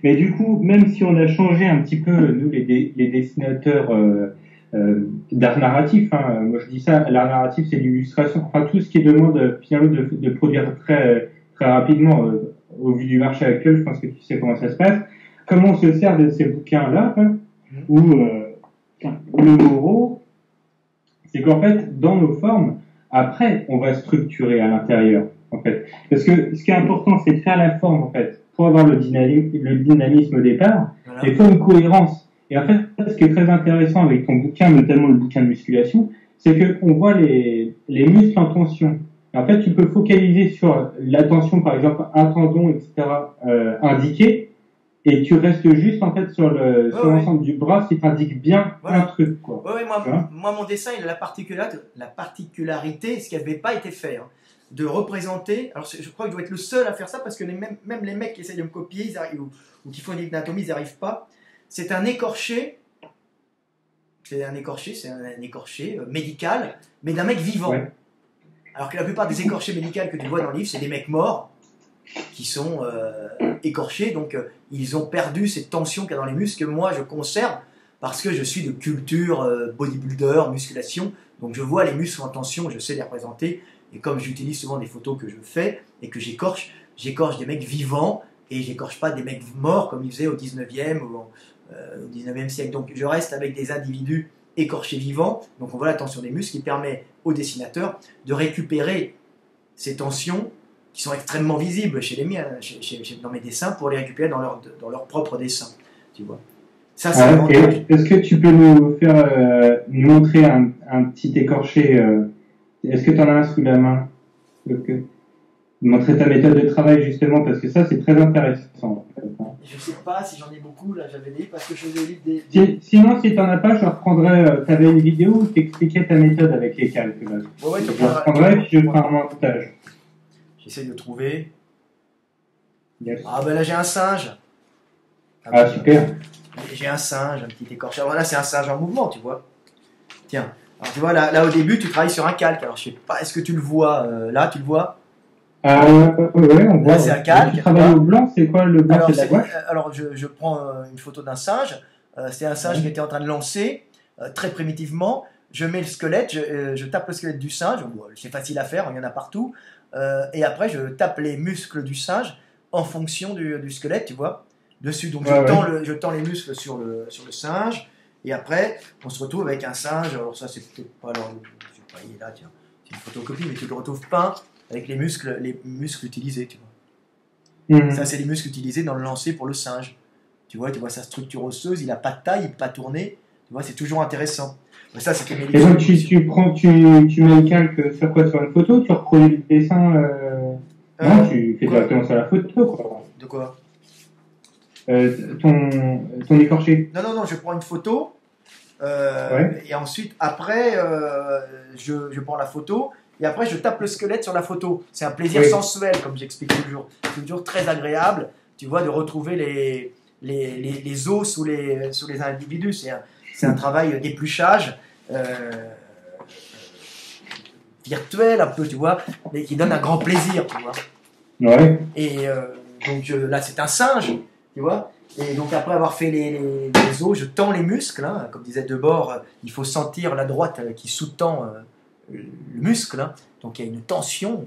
Mais du coup, même si on a changé un petit peu, nous, les dessinateurs d'art narratif, hein, moi je dis ça, l'art narratif, c'est l'illustration, enfin tout ce qui demande finalement de produire très, très rapidement. Au vu du marché actuel, je pense que tu sais comment ça se passe. Comment on se sert de ces bouquins-là, où le moraux, c'est qu'en fait, dans nos formes, après, on va structurer à l'intérieur, en fait. Parce que ce qui est important, c'est de faire la forme, en fait. Pour avoir le dynamisme au départ, il faut une cohérence. Et en fait, ce qui est très intéressant avec ton bouquin, notamment le bouquin de musculation, c'est qu'on voit les muscles en tension. En fait, tu peux focaliser sur la tension, par exemple, un tendon, etc., indiqué, et tu restes juste, en fait, sur l'ensemble du bras si tu indiques bien un truc, quoi. Moi, mon dessin, il a la particularité, ce qui n'avait pas été fait, hein, de représenter, alors je crois que je dois être le seul à faire ça, parce que même les mecs qui essayent de me copier, ou qui font une anatomie, ils n'y arrivent pas. C'est un écorché, c'est un écorché médical, mais d'un mec vivant. Ouais. Alors que la plupart des écorchés médicaux que tu vois dans le livre, c'est des mecs morts qui sont écorchés, donc ils ont perdu cette tension qu'il y a dans les muscles que moi je conserve parce que je suis de culture bodybuilder, musculation, donc je vois les muscles en tension, je sais les représenter, et comme j'utilise souvent des photos que je fais et que j'écorche des mecs vivants et j'écorche pas des mecs morts comme ils faisaient au 19e ou au 19e siècle. Donc je reste avec des individus écorché vivant, donc on voit la tension des muscles qui permet au dessinateur de récupérer ces tensions qui sont extrêmement visibles chez les miens, dans mes dessins, pour les récupérer dans leur propre dessin, tu vois. Ça, c'est Ah, ok. l'avantage. Est-ce que tu peux nous faire nous montrer un petit écorché est-ce que tu en as un sous la main? Ok. Montrer ta méthode de travail justement parce que ça c'est très intéressant. En fait, hein. Je sais pas si j'en ai beaucoup, là, j'avais dit, parce que je faisais des livres Sinon, si tu n'en as pas, je reprendrai. Tu avais une vidéo où tu expliquais ta méthode avec les calques. Là. Ouais, tu Je reprendrai puis je ferai un montage. J'essaie de trouver. Yes. Ah, ben là, j'ai un singe. Ah, super. J'ai un singe, un petit écorché. Alors là, c'est un singe en mouvement, tu vois. Tiens. Alors, tu vois, là, au début, tu travailles sur un calque. Alors, je sais pas, est-ce que tu le vois là, tu le vois? Ouais, on voit. Là, c'est un calque. Tu travailles au blanc, c'est quoi le blanc? Alors, C'est de la gouache? alors je prends une photo d'un singe. C'est un singe qui était en train de lancer, très primitivement. Je mets le squelette, je tape le squelette du singe. Bon, c'est facile à faire, il y en a partout. Et après, je tape les muscles du singe en fonction du squelette, tu vois, dessus. Donc, je tends les muscles sur le singe. Et après, on se retrouve avec un singe. Alors, ça, c'est peut-être pas. Alors, je sais pas, il est là, tiens. C'est une photocopie, mais tu le retrouves peint avec les muscles utilisés, tu vois. Ça, c'est les muscles utilisés dans le lancer pour le singe. Tu vois sa structure osseuse, il n'a pas de taille, il ne peut pas tourner. Tu vois, c'est toujours intéressant. Mais ça, c'était mes Et donc, tu mets le calque sur quoi? Sur une photo? Tu reproduis le dessin non, tu fais directement sur la photo, quoi. De quoi? Ton écorché. Non, je prends une photo. Et ensuite, après, je prends la photo. Et après, je tape le squelette sur la photo. C'est un plaisir sensuel, comme j'explique toujours. C'est toujours très agréable, tu vois, de retrouver les os sous les individus. C'est un travail d'épluchage virtuel, un peu, tu vois, mais qui donne un grand plaisir, tu vois. Ouais. Et donc là, c'est un singe, tu vois. Et donc après avoir fait les os, je tends les muscles. Hein, comme disait Debord, il faut sentir la droite qui sous-tend le muscle. Hein. Donc il y a une tension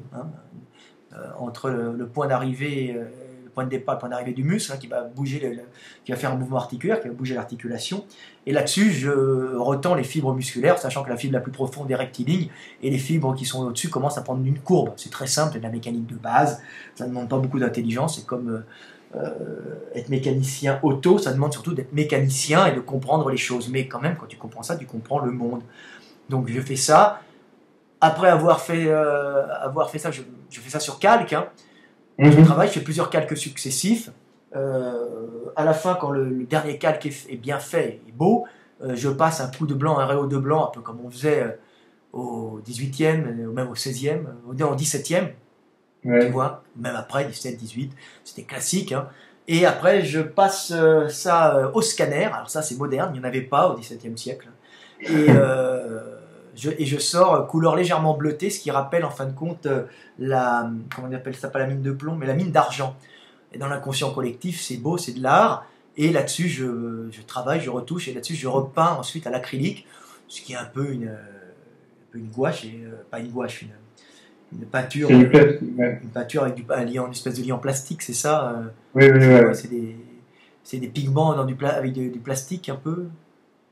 entre le point d'arrivée, le point de départ, le point d'arrivée du muscle qui va bouger, qui va faire un mouvement articulaire, qui va bouger l'articulation. Et là-dessus, je retends les fibres musculaires, sachant que la fibre la plus profonde est rectiligne, et les fibres qui sont au-dessus commencent à prendre une courbe. C'est très simple, c'est de la mécanique de base. Ça ne demande pas beaucoup d'intelligence. C'est comme être mécanicien auto, ça demande surtout d'être mécanicien et de comprendre les choses. Mais quand même, quand tu comprends ça, tu comprends le monde. Donc je fais ça. Après avoir fait ça, je fais ça sur calque. Hein. Je travaille, je fais plusieurs calques successifs. À la fin, quand le dernier calque est bien fait et beau, je passe un coup de blanc, un réau de blanc, un peu comme on faisait au 18e, ou même au 16e, au 17e. Tu vois, même après, 17, 18, c'était classique. Hein. Et après, je passe ça au scanner. Alors ça, c'est moderne, il n'y en avait pas au XVIIe siècle. Et je sors couleur légèrement bleutée, ce qui rappelle en fin de compte comment on appelle ça, pas la mine de plomb, mais la mine d'argent. Et dans l'inconscient collectif, c'est beau, c'est de l'art. Et là-dessus, je travaille, je retouche, et là-dessus, je repeins ensuite à l'acrylique, ce qui est un peu une gouache, pas une gouache, une peinture, une peinture avec une espèce de liant plastique, c'est ça? Oui. C'est des pigments avec du plastique un peu.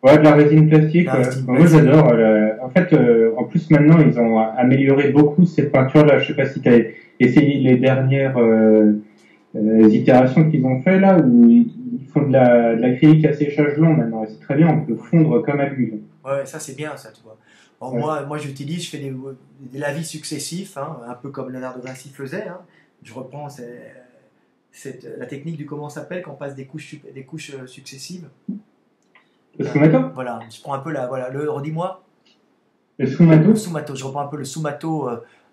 Ouais, de la résine plastique. Moi, j'adore. En fait, en plus, maintenant, ils ont amélioré beaucoup cette peinture-là. Je sais pas si tu as essayé les dernières itérations qu'ils ont fait là, où ils font de l'acrylique à séchage lent maintenant. Et c'est très bien, on peut fondre comme à l'huile. Ouais, ça c'est bien, ça, tu vois. Alors, moi j'utilise, je fais des lavis successifs, hein, un peu comme Léonard de Vinci faisait. Hein. Je reprends la technique du comment ça s'appelle quand on passe des couches successives. Le sfumato. Voilà, je prends un peu redis-moi. Le sfumato. Le sfumato, je reprends un peu le sfumato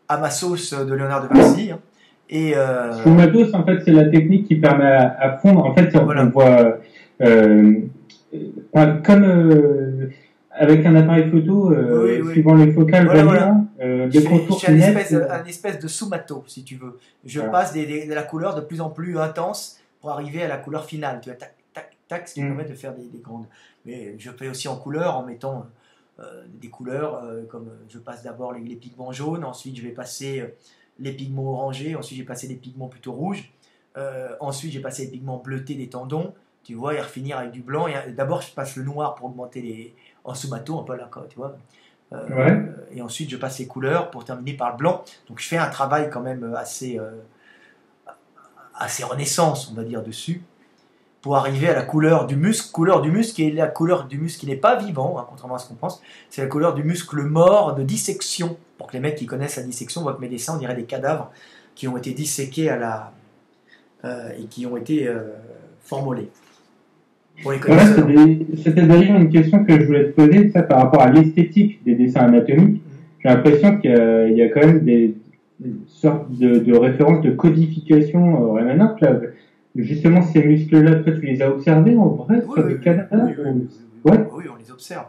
à ma sauce de Léonard de Vinci. Hein. Et sfumato, en fait, c'est la technique qui permet à fondre. En fait, on voit comme avec un appareil photo, suivant les focales, des contours nets. Un espèce de sfumato, si tu veux. Je passe de la couleur de plus en plus intense pour arriver à la couleur finale. Tu vois, tac, tac, tac, ce qui permet de faire des grandes. Mais je fais aussi en couleur, en mettant des couleurs, comme je passe d'abord les pigments jaunes, ensuite je vais passer les pigments orangés, ensuite j'ai passé des pigments plutôt rouges, ensuite j'ai passé les pigments bleutés des tendons, tu vois, et refinir avec du blanc. D'abord je passe le noir pour augmenter en sfumato, un peu là, tu vois. Et ensuite je passe les couleurs pour terminer par le blanc. Donc je fais un travail quand même assez renaissance, on va dire, dessus. pour arriver à la couleur du muscle qui est la couleur du muscle qui n'est pas vivant, hein, contrairement à ce qu'on pense, c'est la couleur du muscle mort de dissection. Pour que les mecs qui connaissent la dissection voient que mes dessins, on dirait des cadavres qui ont été disséqués et qui ont été formolés. Pour les connaisseurs. C'était d'ailleurs une question que je voulais te poser, ça par rapport à l'esthétique des dessins anatomiques. J'ai l'impression qu'il y a quand même des sortes de références de codification rémanentes. Justement, ces muscles-là, toi, tu les as observés en vrai sur des cadavres? Oui, on les observe.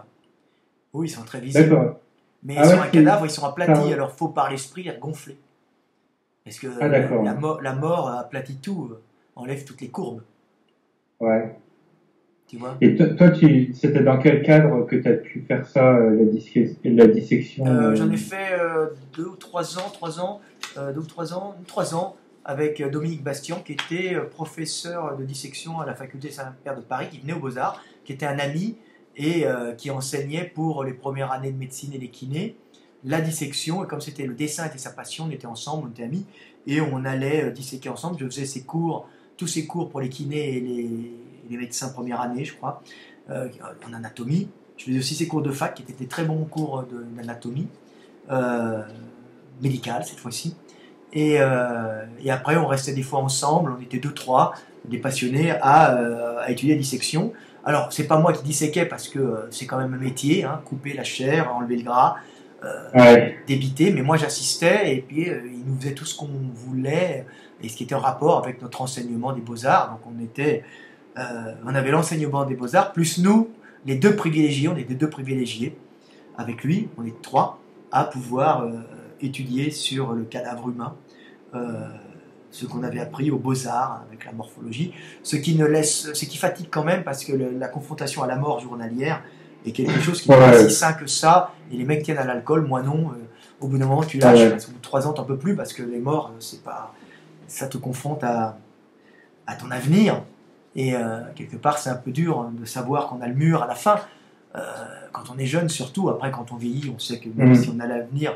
Oui, ils sont très visibles. D'accord. Mais sur un cadavre, ils sont aplatis, alors il faut par l'esprit les gonfler. Parce que la mort aplatit tout, enlève toutes les courbes. Ouais. Tu vois? Et toi, c'était dans quel cadre que tu as pu faire ça, la dissection J'en ai fait 2 ou 3 ans avec Dominique Bastien, qui était professeur de dissection à la faculté Saint-Père de Paris, qui venait aux Beaux-Arts, qui était un ami et qui enseignait pour les premières années de médecine et les kinés la dissection. Et comme c'était le dessin était sa passion, on était ensemble, on était amis, et on allait disséquer ensemble. Je faisais tous ces cours pour les kinés et les médecins première année, je crois, en anatomie. Je faisais aussi ces cours de fac, qui étaient des très bons cours d'anatomie médicale cette fois-ci. Et après, on restait des fois ensemble, on était 2-3, des passionnés à étudier la dissection. Alors, c'est pas moi qui disséquais parce que c'est quand même un métier, hein, couper la chair, enlever le gras, débiter, mais moi j'assistais et puis ils nous faisaient tout ce qu'on voulait et ce qui était en rapport avec notre enseignement des Beaux-Arts. Donc on avait l'enseignement des Beaux-Arts, plus nous, les deux privilégiés, on était 2 privilégiés, avec lui, on est 3, à pouvoir étudier sur le cadavre humain, ce qu'on avait appris aux Beaux-Arts avec la morphologie, ce qui fatigue quand même parce que la confrontation à la mort journalière est quelque chose qui n'est pas si sain que ça, et les mecs tiennent à l'alcool, moi non, au bout d'un moment tu lâches, parce qu'au bout de 3 ans t'en peux plus, parce que les morts, ça te confronte à ton avenir, et quelque part c'est un peu dur de savoir qu'on a le mur à la fin, quand on est jeune surtout. Après quand on vieillit, on sait que même si on a l'avenir,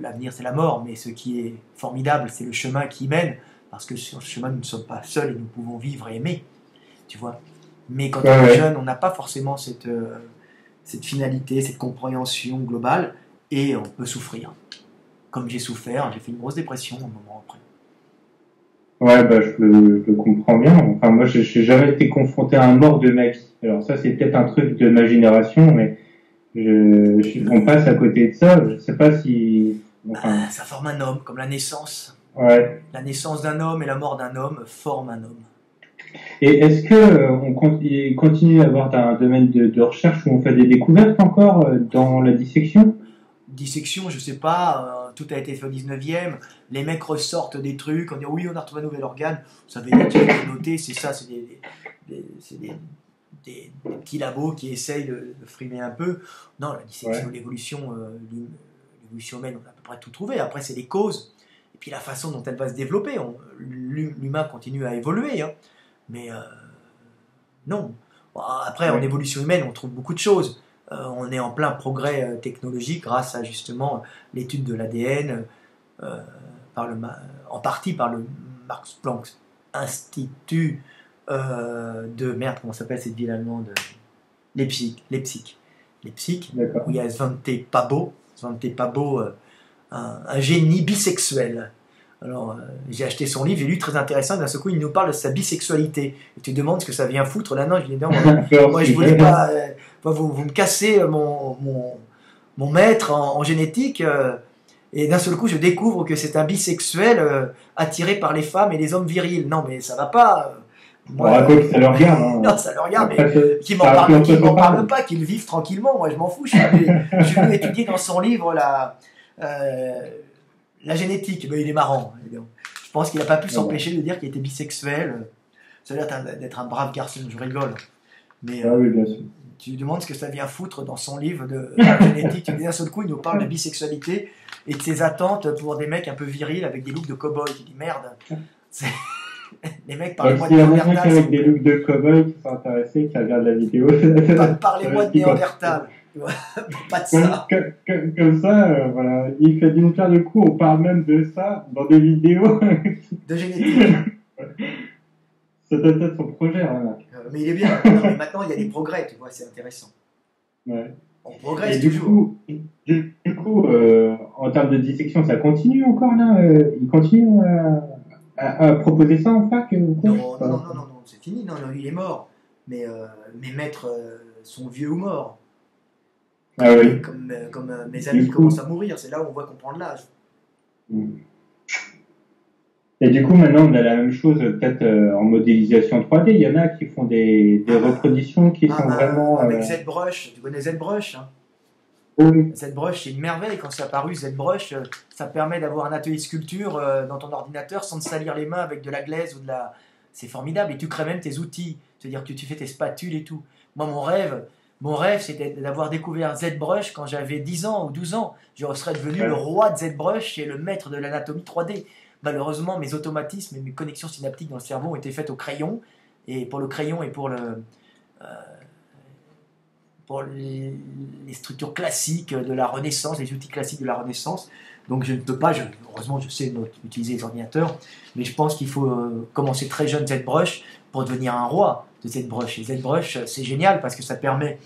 l'avenir c'est la mort, mais ce qui est formidable c'est le chemin qui y mène, parce que sur le chemin nous ne sommes pas seuls et nous pouvons vivre et aimer, tu vois. Mais quand on est jeune, on n'a pas forcément cette finalité, cette compréhension globale, et on peut souffrir. Comme j'ai souffert, j'ai fait une grosse dépression un moment après. Ouais, je le comprends bien. Enfin, moi, j'ai jamais été confronté à un mort de ma vie. Alors ça, c'est peut-être un truc de ma génération, mais on passe à côté de ça. Je sais pas si... Enfin... ça forme un homme, comme la naissance. Ouais. La naissance d'un homme et la mort d'un homme forment un homme. Et est-ce que on continue à avoir un domaine de recherche où on fait des découvertes encore dans la dissection? Dissection, je sais pas, tout a été fait au 19e, les mecs ressortent des trucs, on dit oui, on a retrouvé un nouvel organe, ça veut dire qu'il faut noter, c'est ça, c'est des petits labos qui essayent de frimer un peu. Non, la dissection, l'évolution humaine, on a à peu près tout trouvé. Après, c'est les causes, et puis la façon dont elle va se développer. L'humain continue à évoluer, hein. Mais non. Après, en évolution humaine, on trouve beaucoup de choses. On est en plein progrès technologique grâce à justement l'étude de l'ADN, en partie par le Max Planck Institut de... Merde, comment s'appelle cette ville allemande? Leipzig, où il y a Svante Pabo, un génie bisexuel. Alors, j'ai acheté son livre, j'ai lu, très intéressant, d'un seul coup, il nous parle de sa bisexualité. Et tu te demandes ce que ça vient foutre là. Non, je dis non, moi je voulais pas. Vous me cassez mon maître en génétique, et d'un seul coup, je découvre que c'est un bisexuel attiré par les femmes et les hommes virils. Non, mais ça va pas. Moi, ça le regarde. Hein. Non, ça le regarde, mais qu'il m'en parle pas, qu'il vive tranquillement. Moi, je m'en fous. Je suis venu étudier dans son livre la génétique. Mais il est marrant. Je pense qu'il n'a pas pu s'empêcher de dire qu'il était bisexuel. Ça a l'air d'être un brave garçon, je rigole. Mais oui, bien sûr. Tu lui demandes ce que ça vient foutre dans son livre de génétique. Tu dis d'un seul coup, il nous parle de bisexualité et de ses attentes pour des mecs un peu virils avec des looks de cow-boy. Tu dis merde. Les mecs, parlez-moi de Néandertal. Avec des looks de cow-boy qui sont intéressés, qui regardent la vidéo. Parlez-moi de Néandertal. Pas de ça. Comme ça, voilà. Il fait d'une pierre deux coups, on parle même de ça dans des vidéos. De génétique. Ça doit être son projet, hein. Mais il est bien. Non, mais maintenant, il y a des progrès, tu vois, c'est intéressant. Ouais. On Et progresse toujours. du coup en termes de dissection, ça continue encore là il continue à proposer ça en fac ou quoi? Non, non, non, non, non, non, c'est fini. Non, non, il est mort. Mais mes maîtres sont vieux ou morts. Ah oui. Comme mes Du amis coup, commencent à mourir, c'est là où on voit qu'on prend de l'âge. et du coup, maintenant, on a la même chose peut-être en modélisation 3D. Il y en a qui font des reproductions qui sont vraiment. Avec ZBrush, tu connais ZBrush, hein? Oui, ZBrush, c'est une merveille. Quand c'est apparu, ZBrush, ça permet d'avoir un atelier sculpture dans ton ordinateur sans te salir les mains avec de la glaise ou de la. C'est formidable. Et tu crées même tes outils. C'est-à-dire que tu fais tes spatules et tout. Moi, mon rêve, c'était d'avoir découvert ZBrush quand j'avais 10 ans ou 12 ans. Je serais devenu le roi de ZBrush et le maître de l'anatomie 3D. Malheureusement, mes automatismes et mes connexions synaptiques dans le cerveau ont été faites au crayon. Et pour le crayon et pour les structures classiques de la Renaissance, les outils classiques de la Renaissance. Donc je ne peux pas, heureusement je sais utiliser les ordinateurs, mais je pense qu'il faut commencer très jeune ZBrush pour devenir un roi de ZBrush. Et ZBrush, c'est génial parce que ça permet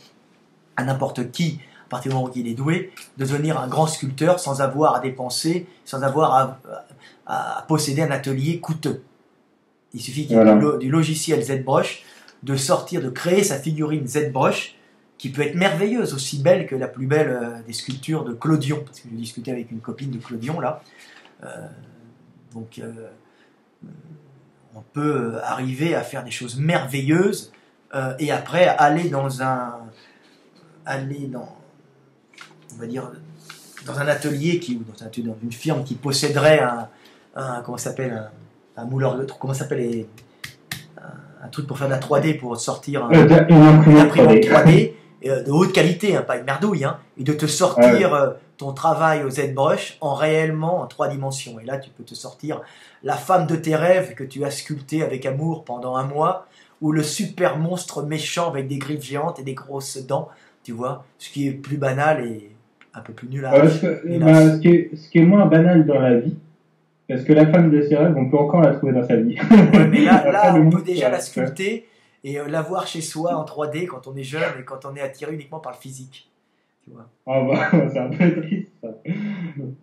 à n'importe qui, à partir du moment où il est doué, de devenir un grand sculpteur sans avoir à dépenser, sans avoir à posséder un atelier coûteux. Il suffit qu'il y ait du logiciel ZBrush, de créer sa figurine ZBrush, qui peut être merveilleuse, aussi belle que la plus belle des sculptures de Clodion, parce que j'ai discuté avec une copine de Clodion, là. Donc, on peut arriver à faire des choses merveilleuses, et après aller on va dire, dans un atelier, dans une firme qui posséderait comment ça s'appelle, un mouleur de comment ça s'appelle, un truc pour faire de la 3D, pour sortir une imprimante 3D de haute qualité, hein, pas une merdouille, hein, et de te sortir ton travail au ZBrush en 3 dimensions. Et là, tu peux te sortir la femme de tes rêves que tu as sculptée avec amour pendant un mois, ou le super monstre méchant avec des griffes géantes et des grosses dents, tu vois, ce qui est plus banal et un peu plus nul à ce qui est moins banal dans la vie, parce que la femme de ses rêves, on peut encore la trouver dans sa vie. Ouais, mais là on peut déjà la sculpter et la voir chez soi en 3D quand on est jeune et quand on est attiré uniquement par le physique. Tu vois. Ah bah, c'est un peu triste, ça.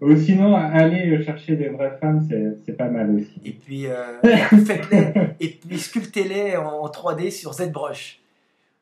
Ou sinon, aller chercher des vraies femmes, c'est pas mal aussi. Et puis, et puis sculptez-les en 3D sur ZBrush.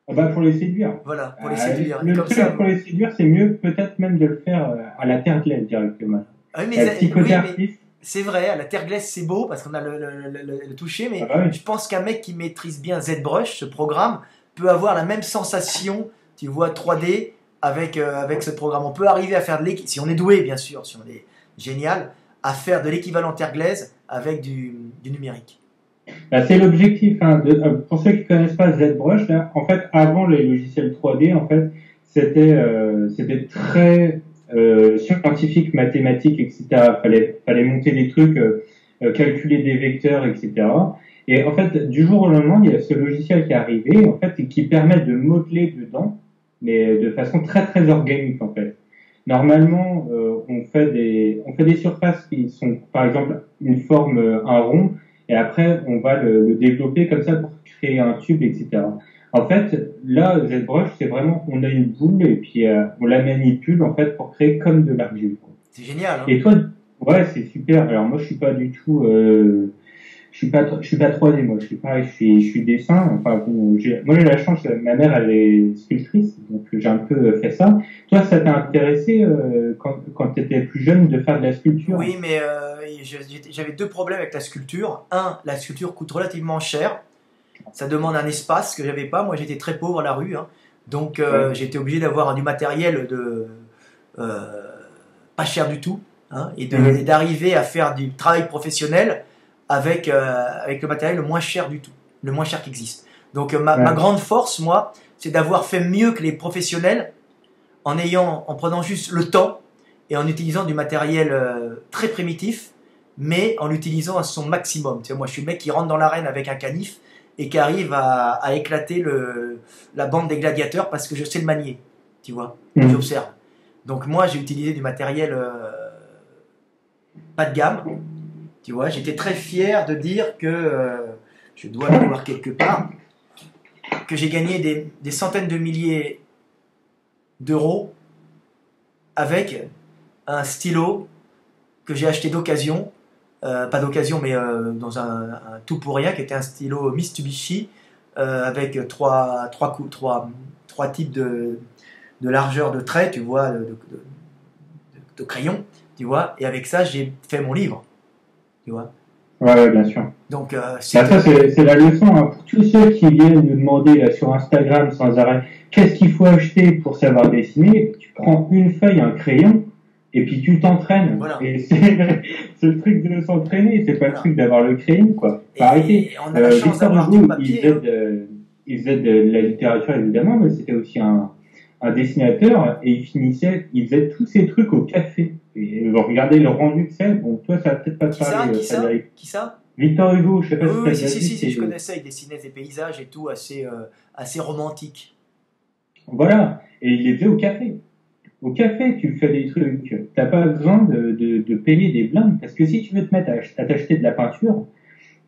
Ah bah, pour les séduire. Voilà, pour les séduire. Le truc pour les séduire, c'est mieux peut-être même de le faire à la terre glaise directement. Oui, mais c'est vrai, à la terre glaise c'est beau parce qu'on a le toucher, mais je pense qu'un mec qui maîtrise bien ZBrush, ce programme, peut avoir la même sensation, tu vois, 3D avec ce programme. On peut arriver à faire si on est doué bien sûr, si on est génial, à faire de l'équivalent terre glaise avec du numérique. Bah, c'est l'objectif, hein, pour ceux qui ne connaissent pas ZBrush, là, en fait, avant les logiciels 3D, en fait, c'était très scientifique, mathématique, etc. Fallait monter des trucs, calculer des vecteurs, etc. Et en fait, du jour au lendemain, il y a ce logiciel qui est arrivé, en fait, et qui permet de modeler dedans, mais de façon très très organique, en fait. Normalement, on fait des surfaces qui sont, par exemple, une forme, un rond, et après, on va le développer comme ça pour créer un tube, etc. En fait, là, ZBrush, c'est vraiment, on a une boule et puis on la manipule en fait pour créer comme de l'argile. C'est génial. Hein. Et toi, ouais, c'est super. Alors moi, je suis pas du tout, je suis pas 3D. Moi, je suis pareil, je suis dessin. Enfin, bon, moi j'ai la chance, ma mère elle est sculptrice, donc j'ai un peu fait ça. Toi, ça t'a intéressé quand tu étais plus jeune de faire de la sculpture? Oui, mais j'avais 2 problèmes avec la sculpture. Un, la sculpture coûte relativement cher. Ça demande un espace que j'avais pas. Moi, j'étais très pauvre à la rue, hein. Donc j'étais obligé d'avoir du matériel pas cher du tout, hein, et d'arriver à faire du travail professionnel avec le matériel le moins cher du tout, le moins cher qui existe. Donc ma grande force, moi, c'est d'avoir fait mieux que les professionnels en prenant juste le temps et en utilisant du matériel très primitif, mais en l'utilisant à son maximum. Tu vois, moi, je suis le mec qui rentre dans l'arène avec un canif et qui arrive à éclater la bande des gladiateurs parce que je sais le manier, tu vois, j'observe. Donc moi, j'ai utilisé du matériel pas de gamme, tu vois. J'étais très fier de dire que je dois l'avoir quelque part, que j'ai gagné des centaines de milliers d'euros avec un stylo que j'ai acheté d'occasion, pas d'occasion, mais dans un tout pour rien, qui était un stylo Mitsubishi, avec trois types de largeur de traits, tu vois, de crayon, tu vois, et avec ça, j'ai fait mon livre, tu vois. Ouais, bien sûr. Donc, Bah, ça, c'est la leçon, hein. Pour tous ceux qui viennent nous demander sur Instagram sans arrêt qu'est-ce qu'il faut acheter pour savoir dessiner, tu prends une feuille, un crayon, et puis tu t'entraînes. Voilà. Et c'est le truc de s'entraîner, c'est pas le truc d'avoir le crayon, quoi. Faut arrêter. On a la chance d'avoir du papier. Il faisait de la littérature, évidemment, mais c'était aussi un dessinateur, et il faisait tous ces trucs au café. Et regardez le rendu que c'est. Bon, toi, ça va peut-être pas te parler. Qui ça? Victor Hugo, je sais pas oui, si si, je connaissais. Il dessinait des paysages et tout assez romantiques. Voilà. Et il les faisait au café. Au café, tu fais des trucs. T'as pas besoin de payer des blindes. Parce que si tu veux te mettre à t'acheter de la peinture,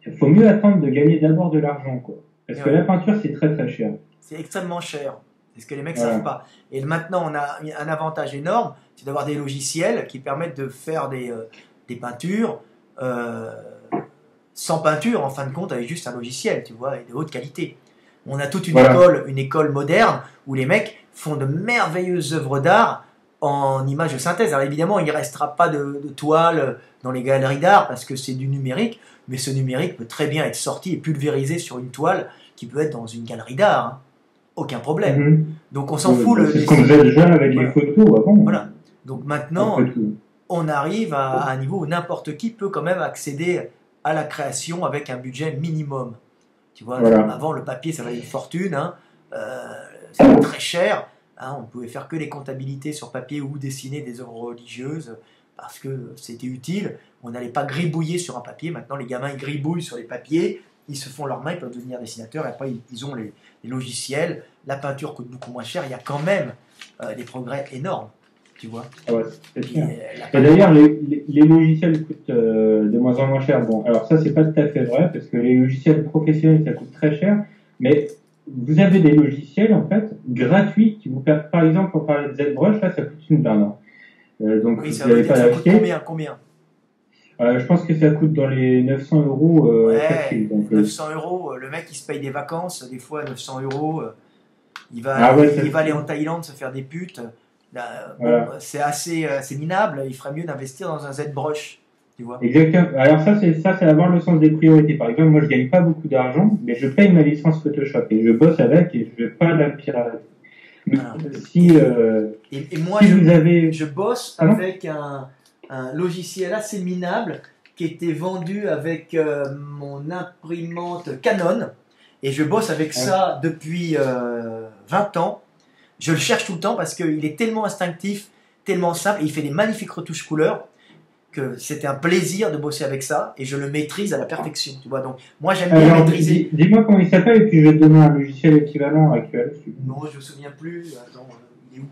il faut mieux attendre de gagner d'abord de l'argent, quoi. Parce que la peinture, c'est très très cher. C'est extrêmement cher. C'est ce que les mecs ne savent pas. Et maintenant, on a un avantage énorme, c'est d'avoir des logiciels qui permettent de faire des peintures sans peinture, en fin de compte, avec juste un logiciel, tu vois, et de haute qualité. On a toute une école moderne où les mecs font de merveilleuses œuvres d'art en images de synthèse. Alors évidemment, il ne restera pas de toile dans les galeries d'art parce que c'est du numérique, mais ce numérique peut très bien être sorti et pulvérisé sur une toile qui peut être dans une galerie d'art. Hein. Aucun problème. Donc on s'en fout. C'est ce qu'on faisait déjà avec les photos avant. Voilà. Donc maintenant, on arrive à un niveau où n'importe qui peut quand même accéder à la création avec un budget minimum. Tu vois, avant le papier ça valait une fortune, hein. Ça valait très cher. Hein. On ne pouvait faire que les comptabilités sur papier ou dessiner des œuvres religieuses parce que c'était utile. On n'allait pas gribouiller sur un papier. Maintenant les gamins ils gribouillent sur les papiers. Ils se font leurs mains, ils peuvent devenir dessinateurs, et après ils ont les logiciels, la peinture coûte beaucoup moins cher, il y a quand même des progrès énormes, tu vois. Ah ouais, c'est sûr. Et d'ailleurs, les logiciels coûtent de moins en moins cher. Bon, alors ça, c'est pas tout à fait vrai, parce que les logiciels professionnels, ça coûte très cher, mais vous avez des logiciels, en fait, gratuits, qui vous permettent, par exemple, pour parler de ZBrush, là, ça coûte une blinde. Donc, oui, vous n'allez pas l'acheter. Combien je pense que ça coûte dans les 900 euros facile. Donc, 900 euros, le mec il se paye des vacances, des fois 900 euros, il va aller en Thaïlande se faire des putes. Là, c'est assez minable, il ferait mieux d'investir dans un ZBrush, tu vois. Exactement. Alors ça c'est avoir le sens des priorités. Par exemple, moi je gagne pas beaucoup d'argent, mais je paye ma licence Photoshop et je bosse avec et je vais pas la pirater. Et moi je bosse avec un logiciel assez minable qui était vendu avec mon imprimante Canon et je bosse avec ça depuis 20 ans. Je le cherche tout le temps parce qu'il est tellement instinctif, tellement simple et il fait des magnifiques retouches couleurs que c'était un plaisir de bosser avec ça et je le maîtrise à la perfection, tu vois. Donc moi j'aime bien maîtriser. Dis-moi comment il s'appelle et puis je vais te donner un logiciel équivalent actuel. Non, je me souviens plus. Attends, il est où?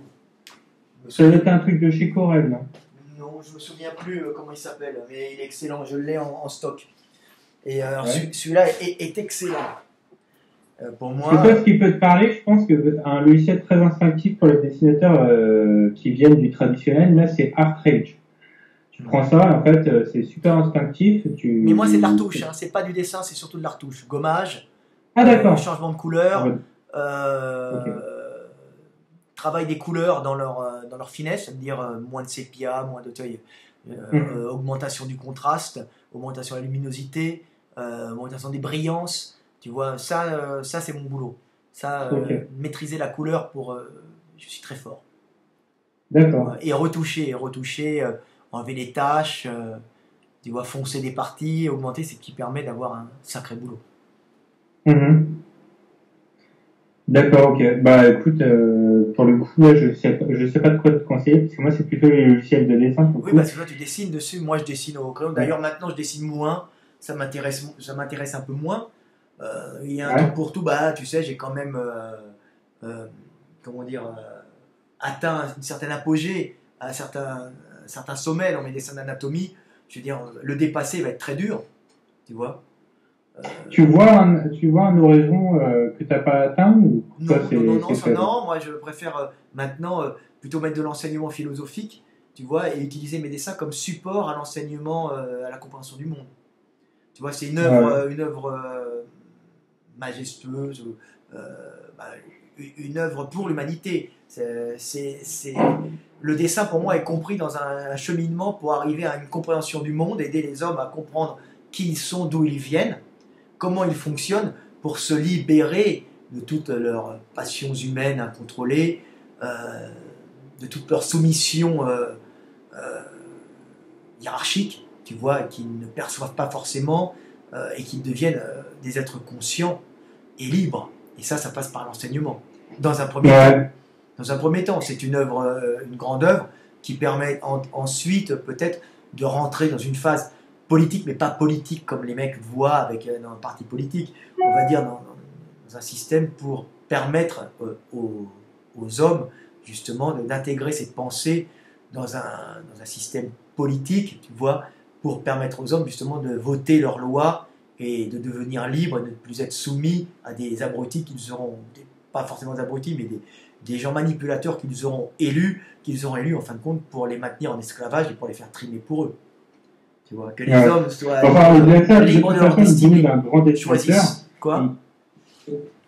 Ça doit être un truc de chez Corel, non? Non, je me souviens plus comment il s'appelle, mais il est excellent, je l'ai en stock. Et celui-là est excellent. Pour moi. C'est toi ce qui peut te parler, je pense qu'un logiciel très instinctif pour les dessinateurs qui viennent du traditionnel, là c'est ArtRage. Tu prends ça, en fait, c'est super instinctif. Mais moi c'est de la retouche, hein. C'est pas du dessin, c'est surtout de la retouche. Gommage, changement de couleur, travail des couleurs dans leur finesse, c'est-à-dire moins de sépia, moins de augmentation du contraste, augmentation de la luminosité, augmentation des brillances. Tu vois, ça c'est mon boulot. Ça, maîtriser la couleur je suis très fort. D'accord. Et retoucher, enlever les taches, tu vois, foncer des parties, augmenter, c'est ce qui permet d'avoir un sacré boulot. D'accord, ok. Bah écoute, pour le coup, là, je sais pas de quoi te conseiller, parce que moi c'est plutôt les logiciels de dessin. Oui, parce que toi tu dessines dessus, moi je dessine au crayon. D'ailleurs maintenant je dessine moins, ça m'intéresse un peu moins. Il y a un temps pour tout, bah tu sais, j'ai quand même atteint une certaine apogée, un certain sommet dans mes dessins d'anatomie. Je veux dire, le dépasser va être très dur, tu vois. Tu vois un horizon que tu n'as pas atteint ou Non, toi, non, non, non, c'est ça, faible? non. Moi, je préfère maintenant plutôt mettre de l'enseignement philosophique, tu vois, et utiliser mes dessins comme support à l'enseignement, à la compréhension du monde. Tu vois, c'est Ouais. une œuvre majestueuse, bah, une œuvre pour l'humanité. Le dessin, pour moi, est compris dans un cheminement pour arriver à une compréhension du monde, aider les hommes à comprendre qui ils sont, d'où ils viennent, comment ils fonctionnent, pour se libérer de toutes leurs passions humaines incontrôlées, euh, de toute leur soumission euh, hiérarchique, tu vois, et qu'ils ne perçoivent pas forcément, et qu'ils deviennent des êtres conscients et libres. Et ça passe par l'enseignement. Dans un premier temps. Ouais. Dans un premier temps, c'est une œuvre, une grande œuvre qui permet ensuite peut-être de rentrer dans une phase politique, mais pas politique comme les mecs voient avec dans un parti politique. On va dire dans un système pour permettre aux hommes justement d'intégrer cette pensée dans un système politique, tu vois, pour permettre aux hommes justement de voter leurs lois et de devenir libres, de ne plus être soumis à des abrutis qu'ils auront, pas forcément des abrutis, mais des gens manipulateurs qu'ils auront élus en fin de compte pour les maintenir en esclavage et pour les faire trimer pour eux. Tu vois, que les Ouais. hommes soient Enfin, au-delà de ça, libres de leur le boulot destinée, d'un grand dessinateur, choisissent. Quoi?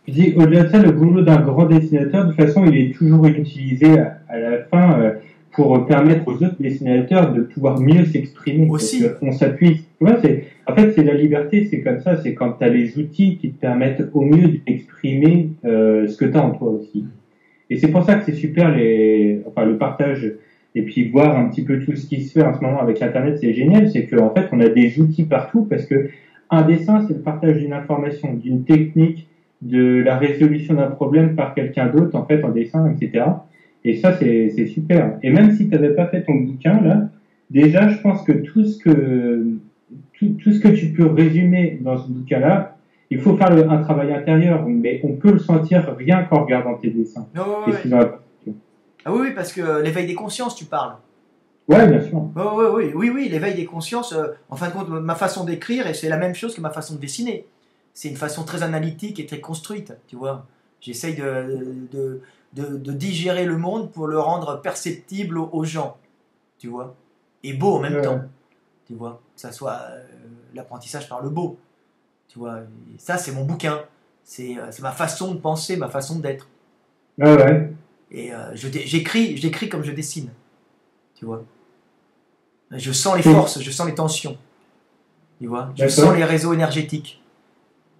je dis, au-delà de ça, le boulot d'un grand dessinateur, de toute façon, il est toujours utilisé à la fin pour permettre aux autres dessinateurs de pouvoir mieux s'exprimer. Aussi. Parce qu'on s'appuie. Tu vois, en fait, c'est la liberté, c'est comme ça, c'est quand tu as les outils qui te permettent au mieux d'exprimer ce que tu as en toi aussi. Et c'est pour ça que c'est super le partage et puis voir un petit peu tout ce qui se fait en ce moment avec Internet, c'est génial. C'est qu'en fait, on a des outils partout parce que un dessin, c'est le partage d'une information, d'une technique, de la résolution d'un problème par quelqu'un d'autre, en fait, en dessin, etc. Et ça, c'est super. Et même si tu n'avais pas fait ton bouquin, là, déjà, je pense que tout ce que tu peux résumer dans ce bouquin-là, il faut faire un travail intérieur, mais on peut le sentir rien qu'en regardant tes dessins. Oh, Et ouais. Ah oui, parce que l'éveil des consciences, tu parles. Ouais, bien sûr. Oh, oui, l'éveil des consciences, en fin de compte, ma façon d'écrire, et c'est la même chose que ma façon de dessiner. C'est une façon très analytique et très construite, tu vois. J'essaye de digérer le monde pour le rendre perceptible aux gens, tu vois. Et beau en même temps, tu vois. Que ça soit l'apprentissage par le beau, tu vois. Et ça, c'est mon bouquin. C'est ma façon de penser, ma façon d'être. Ouais. Et j'écris comme je dessine, tu vois. Je sens les forces, je sens les tensions, tu vois. Je sens les réseaux énergétiques.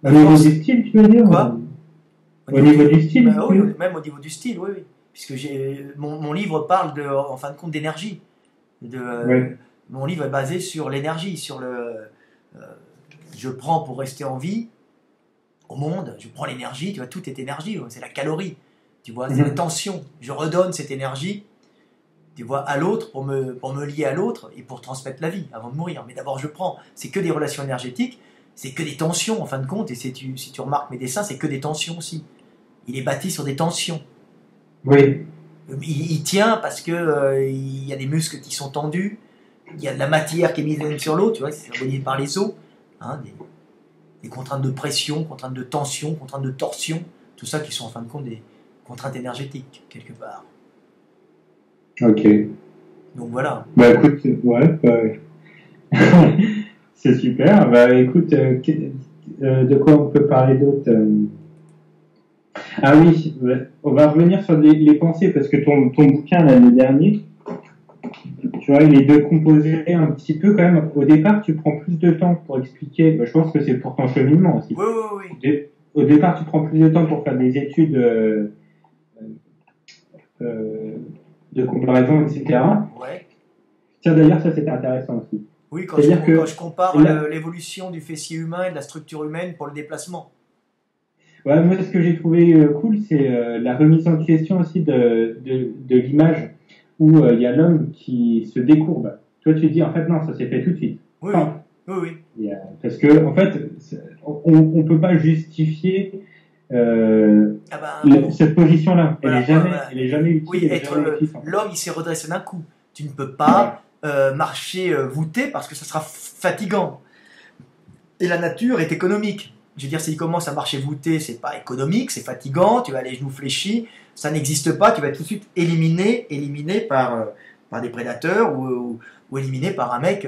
Au niveau du style, tu veux dire? Quoi? Au niveau du style? Bah, oui, même au niveau du style, oui. Puisque mon livre parle en fin de compte d'énergie. Mon livre est basé sur l'énergie, je prends pour rester en vie au monde, je prends l'énergie, tu vois, tout est énergie, c'est la calorie, tu vois, c'est la tension. Je redonne cette énergie, tu vois, à l'autre pour me lier à l'autre et pour transmettre la vie avant de mourir. Mais d'abord, je prends, c'est que des relations énergétiques, c'est que des tensions en fin de compte, et si tu remarques mes dessins, c'est que des tensions aussi. Il est bâti sur des tensions. Oui. Il tient parce que il y a des muscles qui sont tendus, il y a de la matière qui est mise l'une sur l'autre, tu vois, c'est symbolique par les os, hein, des contraintes de pression, contraintes de tension, contraintes de torsion, tout ça qui sont en fin de compte des contraintes énergétiques quelque part. Ok. Donc voilà. Bah écoute, c'est super. Bah écoute, de quoi on peut parler d'autre? Ah oui, on va revenir sur les pensées parce que ton bouquin l'année dernière, tu vois, il est décomposé un petit peu quand même. Au départ, tu prends plus de temps pour expliquer. Bah, je pense que c'est pour ton cheminement aussi. Oui. Au départ, tu prends plus de temps pour faire des études de comparaison, etc. Ouais. Tiens, d'ailleurs, ça c'était intéressant aussi. Oui, quand je compare l'évolution du fessier humain et de la structure humaine pour le déplacement. Ouais, moi, ce que j'ai trouvé cool, c'est la remise en question aussi de l'image où il y a l'homme qui se décourbe. Toi, tu te dis, en fait, non, ça s'est fait tout de suite. Oui. Parce que, en fait, on peut pas justifier cette position-là. Voilà, elle est jamais utile. Oui, l'homme, il s'est redressé d'un coup. Tu ne peux pas marcher voûté parce que ça sera fatigant. Et la nature est économique. Je veux dire, s'il commence à marcher voûté, c'est pas économique, c'est fatigant, tu vas les genoux fléchis, ça n'existe pas, tu vas être tout de suite éliminé par des prédateurs ou éliminé par un mec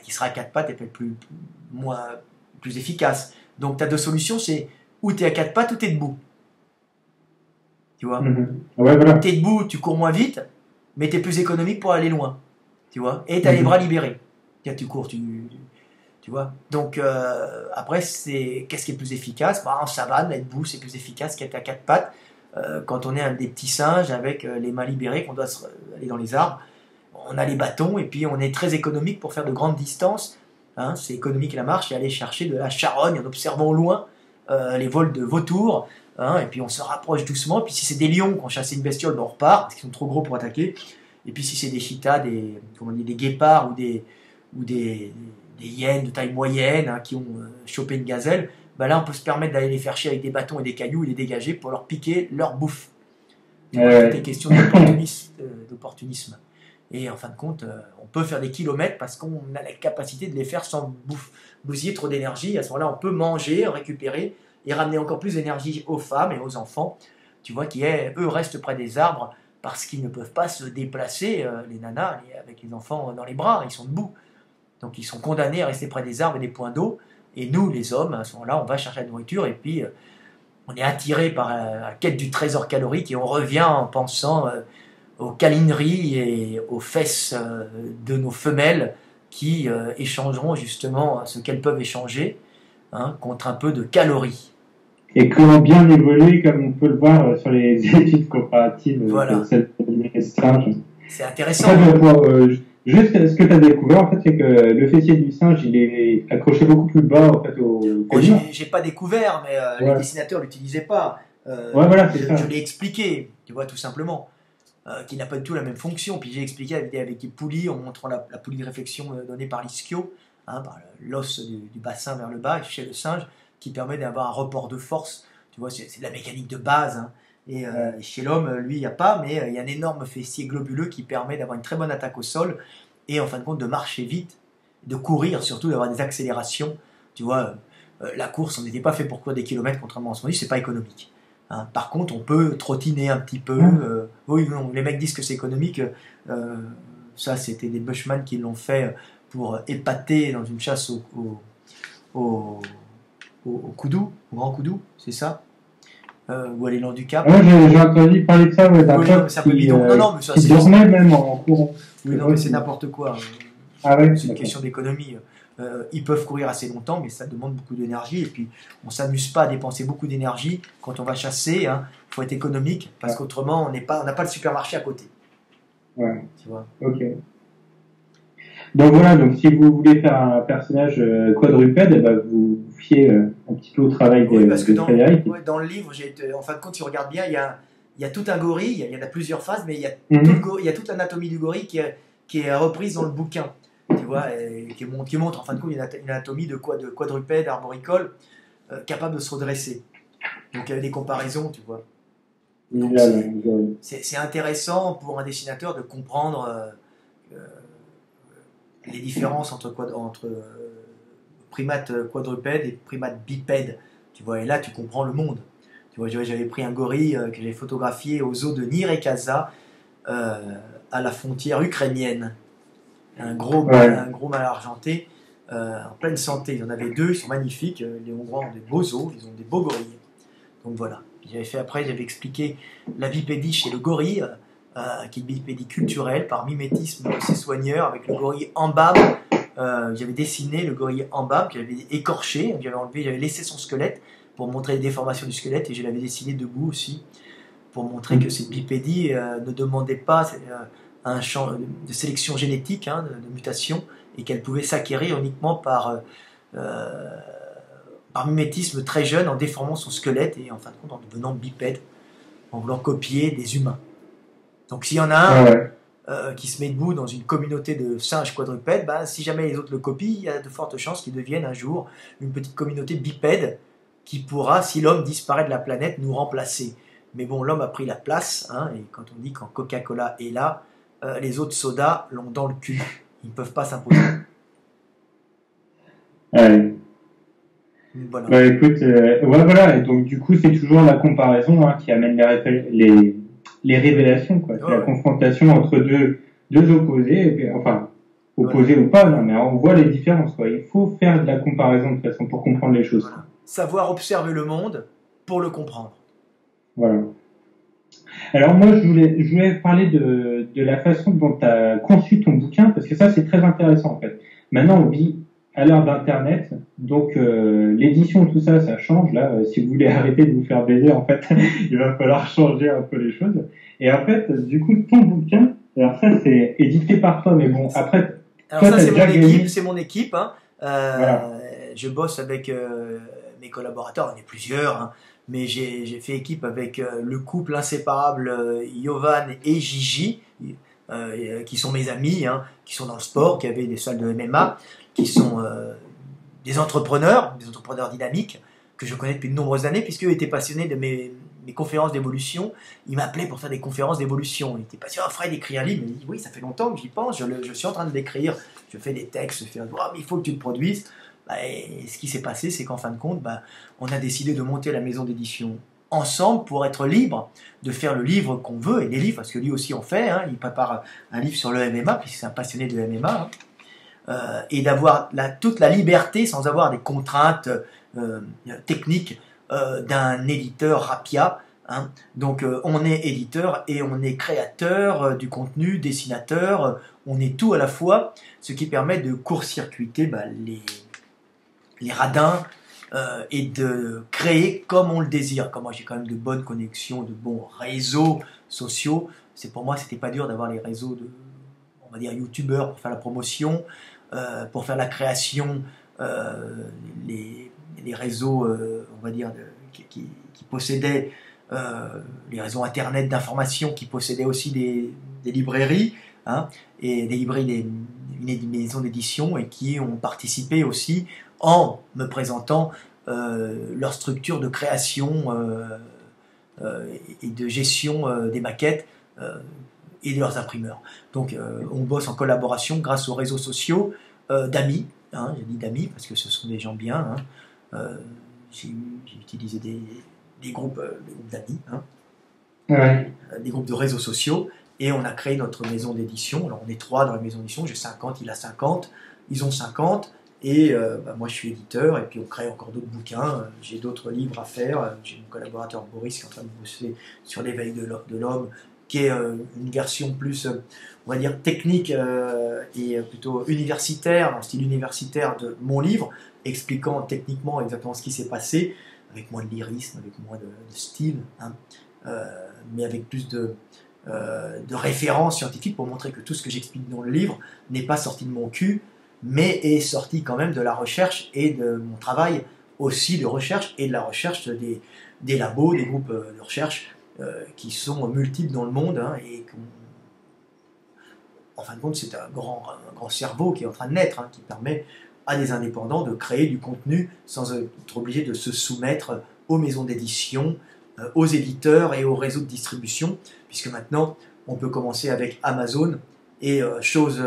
qui sera à quatre pattes et peut-être plus efficace. Donc tu as deux solutions, c'est ou tu es à quatre pattes ou tu es debout. Tu vois, ouais, voilà. Tu es debout, tu cours moins vite, mais tu es plus économique pour aller loin. Tu vois, et tu as les bras libérés. Tu cours, tu vois. Donc après, qu'est-ce qui est plus efficace? En savane, être debout, c'est plus efficace qu'être à quatre pattes. Quand on est un des petits singes avec les mains libérées, qu'on doit aller dans les arbres, on a les bâtons et puis on est très économique pour faire de grandes distances. Hein, c'est économique la marche et aller chercher de la charogne en observant au loin les vols de vautours. Hein, et puis on se rapproche doucement. Et puis si c'est des lions qui ont chassé une bestiole, ben on repart parce qu'ils sont trop gros pour attaquer. Et puis si c'est des cheetahs, des guépards ou des hyènes de taille moyenne hein, qui ont chopé une gazelle, ben là on peut se permettre d'aller les faire chier avec des bâtons et des cailloux et les dégager pour leur piquer leur bouffe. C'est des questions d'opportunisme. Et en fin de compte, on peut faire des kilomètres parce qu'on a la capacité de les faire sans bousiller trop d'énergie. À ce moment-là, on peut manger, récupérer et ramener encore plus d'énergie aux femmes et aux enfants, tu vois, qui eux restent près des arbres parce qu'ils ne peuvent pas se déplacer, les nanas, avec les enfants dans les bras, ils sont debout. Donc ils sont condamnés à rester près des arbres et des points d'eau. Et nous, les hommes, à ce moment-là, on va chercher la nourriture et puis on est attiré par la quête du trésor calorique et on revient en pensant aux câlineries et aux fesses de nos femelles qui échangeront justement ce qu'elles peuvent échanger hein, contre un peu de calories. Et qui ont bien évolué, comme on peut le voir sur les études comparatives, voilà. Singes. C'est intéressant. Juste ce que tu as découvert, en fait, c'est que le fessier du singe, il est accroché beaucoup plus bas en fait, au fémur. J'ai pas découvert, mais les dessinateurs l'utilisaient pas. Voilà, je l'ai expliqué, tu vois, tout simplement, qu'il n'a pas du tout la même fonction. Puis j'ai expliqué avec des poulies, en montrant la poulie de réflexion donnée par l'ischio, hein, par l'os du bassin vers le bas chez le singe, qui permet d'avoir un report de force. Tu vois, c'est de la mécanique de base. Hein. Et chez l'homme, lui, il n'y a pas, mais il y a un énorme fessier globuleux qui permet d'avoir une très bonne attaque au sol et en fin de compte de marcher vite, de courir, surtout d'avoir des accélérations. Tu vois, la course, on n'était pas fait pour courir des kilomètres, contrairement à ce qu'on dit, c'est pas économique. Hein. Par contre, on peut trottiner un petit peu. Oui, non, les mecs disent que c'est économique. Ça, c'était des bushman qui l'ont fait pour épater dans une chasse au koudou, au grand koudou, c'est ça ou à l'élan du Cap. J'ai entendu parler de ça, d'un pote qui dormait même en courant. Oui, non, mais c'est n'importe quoi. Ouais, c'est une question d'économie. Ils peuvent courir assez longtemps, mais ça demande beaucoup d'énergie. Et puis, on ne s'amuse pas à dépenser beaucoup d'énergie quand on va chasser. Il faut être économique, parce qu'autrement, on n'a pas le supermarché à côté. Ouais. Tu vois. Ok. Donc voilà, donc si vous voulez faire un personnage quadrupède, vous fiez un petit peu au travail de Frédéric. Dans le livre, en fin de compte, si on regarde bien, il y a tout un gorille, il y en a plusieurs phases, mais il y a toute l'anatomie du gorille qui est reprise dans le bouquin, tu vois, qui montre en fin de compte une anatomie de quadrupède arboricole capable de se redresser. Donc il y a des comparaisons, tu vois. C'est intéressant pour un dessinateur de comprendre les différences entre primates quadrupèdes et primates bipèdes, tu vois, et là tu comprends le monde. Tu vois, j'avais pris un gorille que j'ai photographié aux eaux de Nirekaza, à la frontière ukrainienne. Un gros mâle argenté, en pleine santé. Il y en avait deux, ils sont magnifiques. Les Hongrois ont des beaux os, ils ont des beaux gorilles. Donc voilà. J'avais expliqué la bipédie chez le gorille, qui est une bipédie culturelle par mimétisme de ses soigneurs avec le gorille Ambam. J'avais dessiné le gorille Ambam, que j'avais écorché, j'avais laissé son squelette pour montrer les déformations du squelette, et je l'avais dessiné debout aussi pour montrer que cette bipédie ne demandait pas un champ de sélection génétique, de mutation, et qu'elle pouvait s'acquérir uniquement par mimétisme très jeune, en déformant son squelette et en fin de compte en devenant bipède, en voulant copier des humains. Donc s'il y en a un qui se met debout dans une communauté de singes quadrupèdes, si jamais les autres le copient, il y a de fortes chances qu'ils deviennent un jour une petite communauté bipède qui pourra, si l'homme disparaît de la planète, nous remplacer. Mais bon, l'homme a pris la place, et quand on dit quand Coca-Cola est là, les autres sodas l'ont dans le cul. Ils ne peuvent pas s'imposer. Ouais. Voilà. Bah écoute, ouais voilà, et donc du coup c'est toujours la comparaison qui amène les révélations, quoi. C'est la confrontation entre deux opposés, et puis, enfin opposés ou pas, non mais on voit les différences, quoi. Il faut faire de la comparaison de toute façon pour comprendre les choses. Voilà. Savoir observer le monde pour le comprendre. Voilà. Alors moi je voulais parler de la façon dont tu as conçu ton bouquin, parce que ça c'est très intéressant en fait. Maintenant on vit à l'heure d'Internet, donc l'édition, tout ça, ça change. Là, si vous voulez arrêter de vous faire baiser, en fait, il va falloir changer un peu les choses. Et en fait, du coup, ton bouquin, alors ça, c'est édité par toi, mais bon, après, alors toi, ça, c'est mon équipe. Hein. Voilà. Je bosse avec mes collaborateurs, on est plusieurs, hein, mais j'ai fait équipe avec le couple inséparable Yovan et Gigi, qui sont mes amis, hein, qui sont dans le sport, qui avaient des salles de MMA, qui sont des entrepreneurs dynamiques, que je connais depuis de nombreuses années, puisqu'eux étaient passionnés de mes conférences d'évolution. Ils m'appelaient pour faire des conférences d'évolution. Ils étaient passionnés, Fred, écrit un livre. Ils me disent, oui, ça fait longtemps que j'y pense, je suis en train de l'écrire, je fais des textes, je fais, oh, mais il faut que tu le produises. Et ce qui s'est passé, c'est qu'en fin de compte, on a décidé de monter la maison d'édition ensemble pour être libre de faire le livre qu'on veut, et les livres, parce que lui aussi en fait, hein, il prépare un livre sur le MMA, puisque c'est un passionné de MMA, hein, et d'avoir toute la liberté sans avoir des contraintes techniques d'un éditeur Rapia. Hein. Donc on est éditeur et on est créateur du contenu, dessinateur, on est tout à la fois, ce qui permet de court-circuiter les radins, et de créer comme on le désire. Comme moi j'ai quand même de bonnes connexions, de bons réseaux sociaux, pour moi c'était pas dur d'avoir les réseaux de, on va dire, youtubeurs pour faire la promotion, pour faire la création, les réseaux, on va dire, qui possédaient les réseaux internet d'information, qui possédaient aussi des librairies, hein, et des librairies, des maisons d'édition, et qui ont participé aussi en me présentant leur structure de création et de gestion des maquettes et de leurs imprimeurs. Donc on bosse en collaboration grâce aux réseaux sociaux d'amis, hein, j'ai dit d'amis parce que ce sont des gens bien, hein. J'ai utilisé des groupes d'amis, hein, Ouais. des groupes de réseaux sociaux, et on a créé notre maison d'édition. Alors on est 3 dans la maison d'édition, j'ai 50, il a 50, ils ont 50, et moi je suis éditeur, et puis on crée encore d'autres bouquins, j'ai d'autres livres à faire, j'ai mon collaborateur Boris qui est en train de bosser sur l'éveil de l'homme, qui est une version plus, on va dire, technique et plutôt universitaire, en style universitaire de mon livre, expliquant techniquement exactement ce qui s'est passé, avec moins de lyrisme, avec moins de style, hein, mais avec plus de références scientifiques pour montrer que tout ce que j'explique dans le livre n'est pas sorti de mon cul, mais est sorti quand même de la recherche et de mon travail aussi de recherche, et de la recherche des labos, des groupes de recherche qui sont multiples dans le monde, hein, et en fin de compte c'est un grand cerveau qui est en train de naître, hein, qui permet à des indépendants de créer du contenu sans être obligé de se soumettre aux maisons d'édition, aux éditeurs et aux réseaux de distribution, puisque maintenant on peut commencer avec Amazon, et chose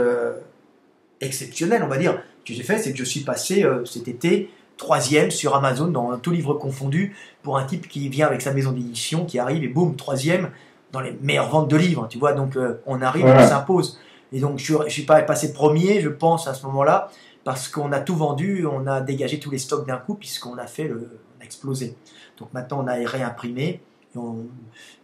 exceptionnelle, on va dire, que j'ai fait, c'est que je suis passé cet été 3e sur Amazon, dans tout livre confondu, pour un type qui vient avec sa maison d'édition, qui arrive, et boum, 3e dans les meilleures ventes de livres, tu vois, donc on arrive, voilà. On s'impose. Et donc je suis pas passé premier, je pense, à ce moment-là, parce qu'on a tout vendu, on a dégagé tous les stocks d'un coup, puisqu'on a fait on a explosé. Donc maintenant on a réimprimé,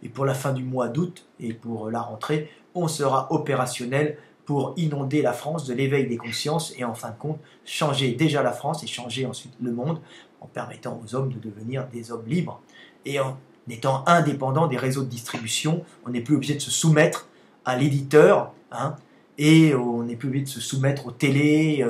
et pour la fin du mois d'août, et pour la rentrée, on sera opérationnel pour inonder la France de l'éveil des consciences, et en fin de compte, changer déjà la France et changer ensuite le monde, en permettant aux hommes de devenir des hommes libres. Et en étant indépendants des réseaux de distribution, on n'est plus obligé de se soumettre à l'éditeur, hein, et on n'est plus obligé de se soumettre aux télés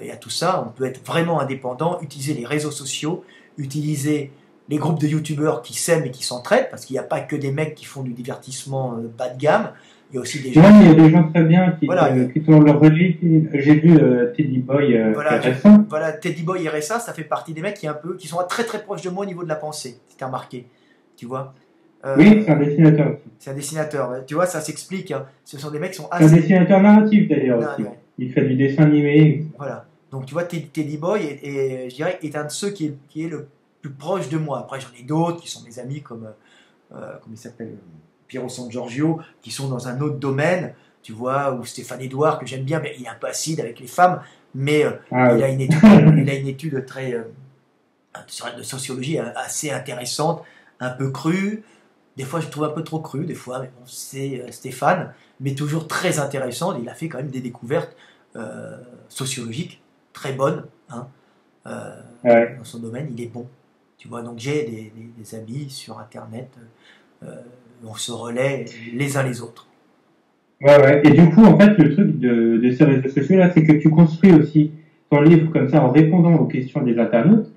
et à tout ça. On peut être vraiment indépendant, utiliser les réseaux sociaux, utiliser les groupes de youtubeurs qui s'aiment et qui s'entraident, parce qu'il n'y a pas que des mecs qui font du divertissement bas de gamme. Il y a aussi des gens. Non, il y a des gens très bien qui ont leur relais. J'ai vu Teddy Boy RSA. Voilà, Teddy Boy RSA, ça fait partie des mecs qui sont très très proches de moi au niveau de la pensée. C'est remarqué, tu vois. Oui, c'est un dessinateur aussi. C'est un dessinateur, tu vois, ça s'explique. Hein. Ce sont des mecs qui sont assez. C'est un dessinateur narratif d'ailleurs aussi. Ouais. Il fait du dessin animé. Voilà. Donc tu vois, Teddy Boy je dirais, est un de ceux qui est le plus proche de moi. Après, j'en ai d'autres qui sont mes amis comme, comment il s'appelle, Piero San Giorgio, qui sont dans un autre domaine, tu vois, ou Stéphane Edouard, que j'aime bien, mais il est un peu acide avec les femmes, mais il a une étude très, de sociologie assez intéressante, un peu crue. Des fois, je trouve un peu trop cru, des fois, mais bon, c'est Stéphane, mais toujours très intéressant. Il a fait quand même des découvertes sociologiques très bonnes, hein, dans son domaine. Il est bon, tu vois. Donc j'ai des amis sur Internet, on se relaie les uns les autres. Ouais. Et du coup, en fait, le truc de ces réseaux sociaux là, c'est que tu construis aussi ton livre comme ça en répondant aux questions des internautes.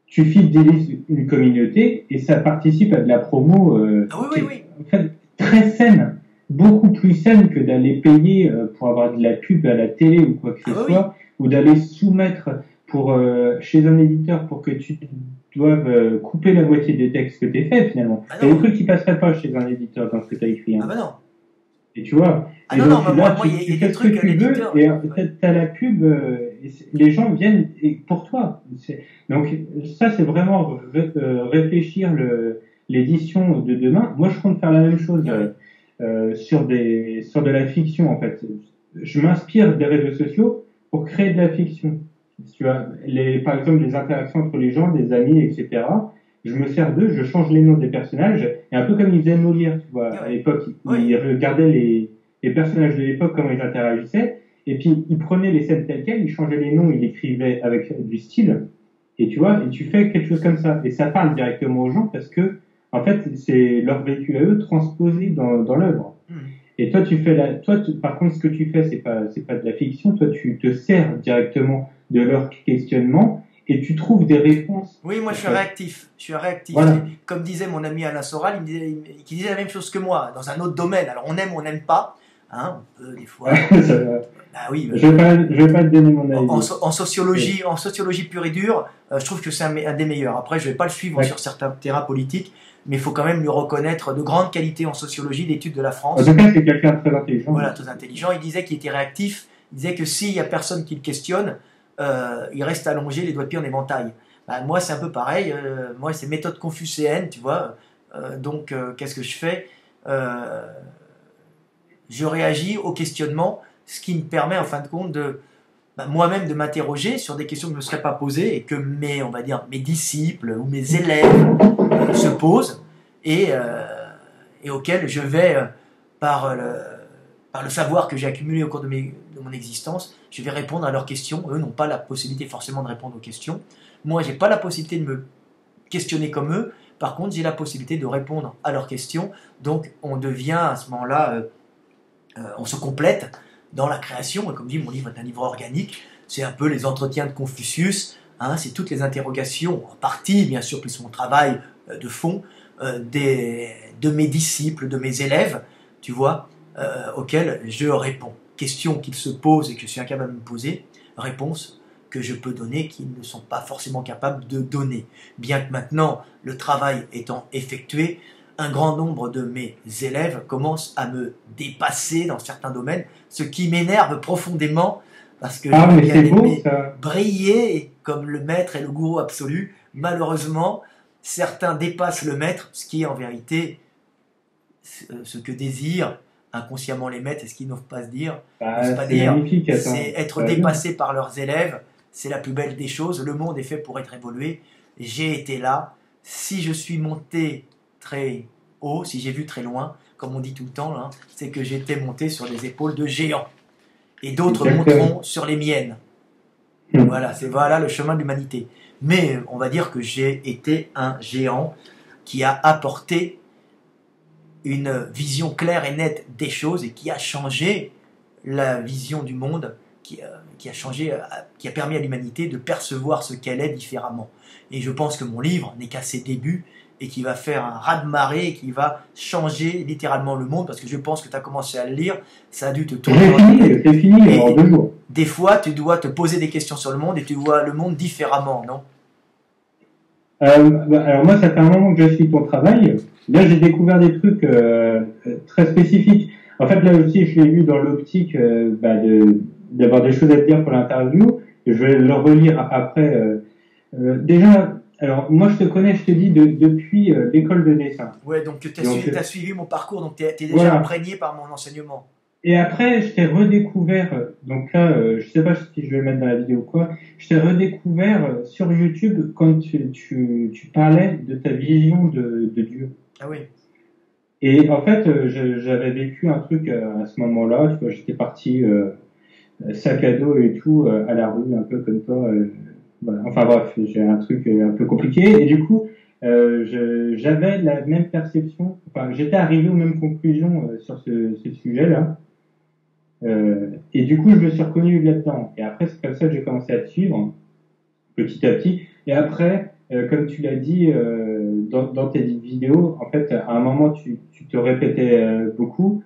Tu fidélises une communauté et ça participe à de la promo oui. En fait, très saine, beaucoup plus saine que d'aller payer pour avoir de la pub à la télé ou quoi que ce soit, ou d'aller soumettre chez un éditeur pour que tu doives couper la moitié des textes que tu as fait finalement. Il y a des trucs qui passeraient pas chez un éditeur dans ce que tu as écrit. Hein. Ah bah non. Et tu vois, il y a des trucs que tu veux, et t'as la pub, les gens viennent pour toi. Donc ça, c'est vraiment réfléchir l'édition de demain. Moi, je compte faire la même chose sur de la fiction, en fait. Je m'inspire des réseaux sociaux pour créer de la fiction. Tu vois, par exemple, les interactions entre les gens, des amis, etc. Je me sers d'eux, je change les noms des personnages, et un peu comme ils faisaient Molière, tu vois. À l'époque, ils regardaient les personnages de l'époque, comment ils interagissaient, et puis ils prenaient les scènes telles quelles, ils changeaient les noms, ils écrivaient avec du style, et tu vois, et tu fais quelque chose comme ça. Et ça parle directement aux gens parce que, en fait, c'est leur vécu à eux transposé dans l'œuvre. Et toi, par contre, ce que tu fais, c'est pas de la fiction, toi, tu te sers directement de leur questionnement, et tu trouves des réponses. Oui, moi je suis réactif. Voilà. Comme disait mon ami Alain Soral, qui disait la même chose que moi, dans un autre domaine. Alors on aime ou on n'aime pas, hein, on peut des fois. Bah oui. Je vais pas te donner mon avis. En sociologie pure et dure, je trouve que c'est un des meilleurs. Après, je vais pas le suivre sur certains terrains politiques, mais il faut quand même lui reconnaître de grandes qualités en sociologie, l'étude de la France. En tout cas, c'est quelqu'un de très intelligent. Voilà, très intelligent. Il disait qu'il était réactif. Il disait que s'il y a personne qui le questionne, il reste allongé, les doigts de pied en éventail. Bah, moi, c'est un peu pareil. Moi, c'est méthode confucéenne, tu vois. Donc, qu'est-ce que je fais Je réagis au questionnement, ce qui me permet, en fin de compte, moi-même de m'interroger sur des questions que je ne me serais pas posées et que mes disciples ou mes élèves se posent et auxquels je vais, par le savoir que j'ai accumulé au cours de mon existence, je vais répondre à leurs questions. Eux n'ont pas la possibilité forcément de répondre aux questions. Moi, je n'ai pas la possibilité de me questionner comme eux. Par contre, j'ai la possibilité de répondre à leurs questions. Donc, on devient à ce moment-là, on se complète dans la création. Et comme dit, mon livre est un livre organique. C'est un peu les entretiens de Confucius. Hein, c'est toutes les interrogations, en partie, bien sûr, plus mon travail de fond, de mes disciples, de mes élèves, tu vois, auxquels je réponds. Questions qu'ils se posent et que je suis incapable de me poser, réponses que je peux donner qu'ils ne sont pas forcément capables de donner. Bien que maintenant, le travail étant effectué, un grand nombre de mes élèves commencent à me dépasser dans certains domaines, ce qui m'énerve profondément parce que j'aurais bien aimé briller comme le maître et le gourou absolu. Malheureusement, certains dépassent le maître, ce qui est en vérité ce que désirent inconsciemment les maîtres, et ce qu'ils n'osent pas se dire, c'est être dépassé par leurs élèves. C'est la plus belle des choses. Le monde est fait pour être évolué. J'ai été là. Si je suis monté très haut, si j'ai vu très loin, comme on dit tout le temps, hein, c'est que j'étais monté sur des épaules de géants. Et d'autres monteront sur les miennes. Voilà, c'est le chemin de l'humanité. Mais on va dire que j'ai été un géant qui a apporté une vision claire et nette des choses et qui a changé la vision du monde, qui a permis à l'humanité de percevoir ce qu'elle est différemment. Et je pense que mon livre n'est qu'à ses débuts et qui va faire un raz-de-marée et qui va changer littéralement le monde, parce que je pense que tu as commencé à le lire, ça a dû te tourner. C'est fini en 2 jours. Des fois, tu dois te poser des questions sur le monde et tu vois le monde différemment, non ? Alors moi, ça fait un moment que je suis ton travail. Là, j'ai découvert des trucs très spécifiques. En fait, là aussi, je l'ai vu dans l'optique d'avoir des choses à te dire pour l'interview. Je vais le relire après. Déjà, alors moi je te connais, je te dis depuis l'école de dessin. Ouais, donc tu as suivi mon parcours, donc tu es déjà voilà. imprégné par mon enseignement. Et après, je t'ai redécouvert, donc là, je sais pas si je vais le mettre dans la vidéo ou quoi, je t'ai redécouvert sur YouTube quand tu parlais de ta vision de Dieu. Ah oui. Et en fait, j'avais vécu un truc à ce moment-là, tu vois, j'étais parti sac à dos et tout, à la rue, un peu comme toi. Voilà. Enfin bref, j'ai un truc un peu compliqué. Et du coup, j'avais la même perception, enfin, j'étais arrivé aux mêmes conclusions sur ce sujet-là. Et du coup, je me suis reconnu là-dedans. Et après, c'est comme ça que j'ai commencé à te suivre, petit à petit. Et après, comme tu l'as dit dans tes vidéos, en fait, à un moment, tu te répétais beaucoup,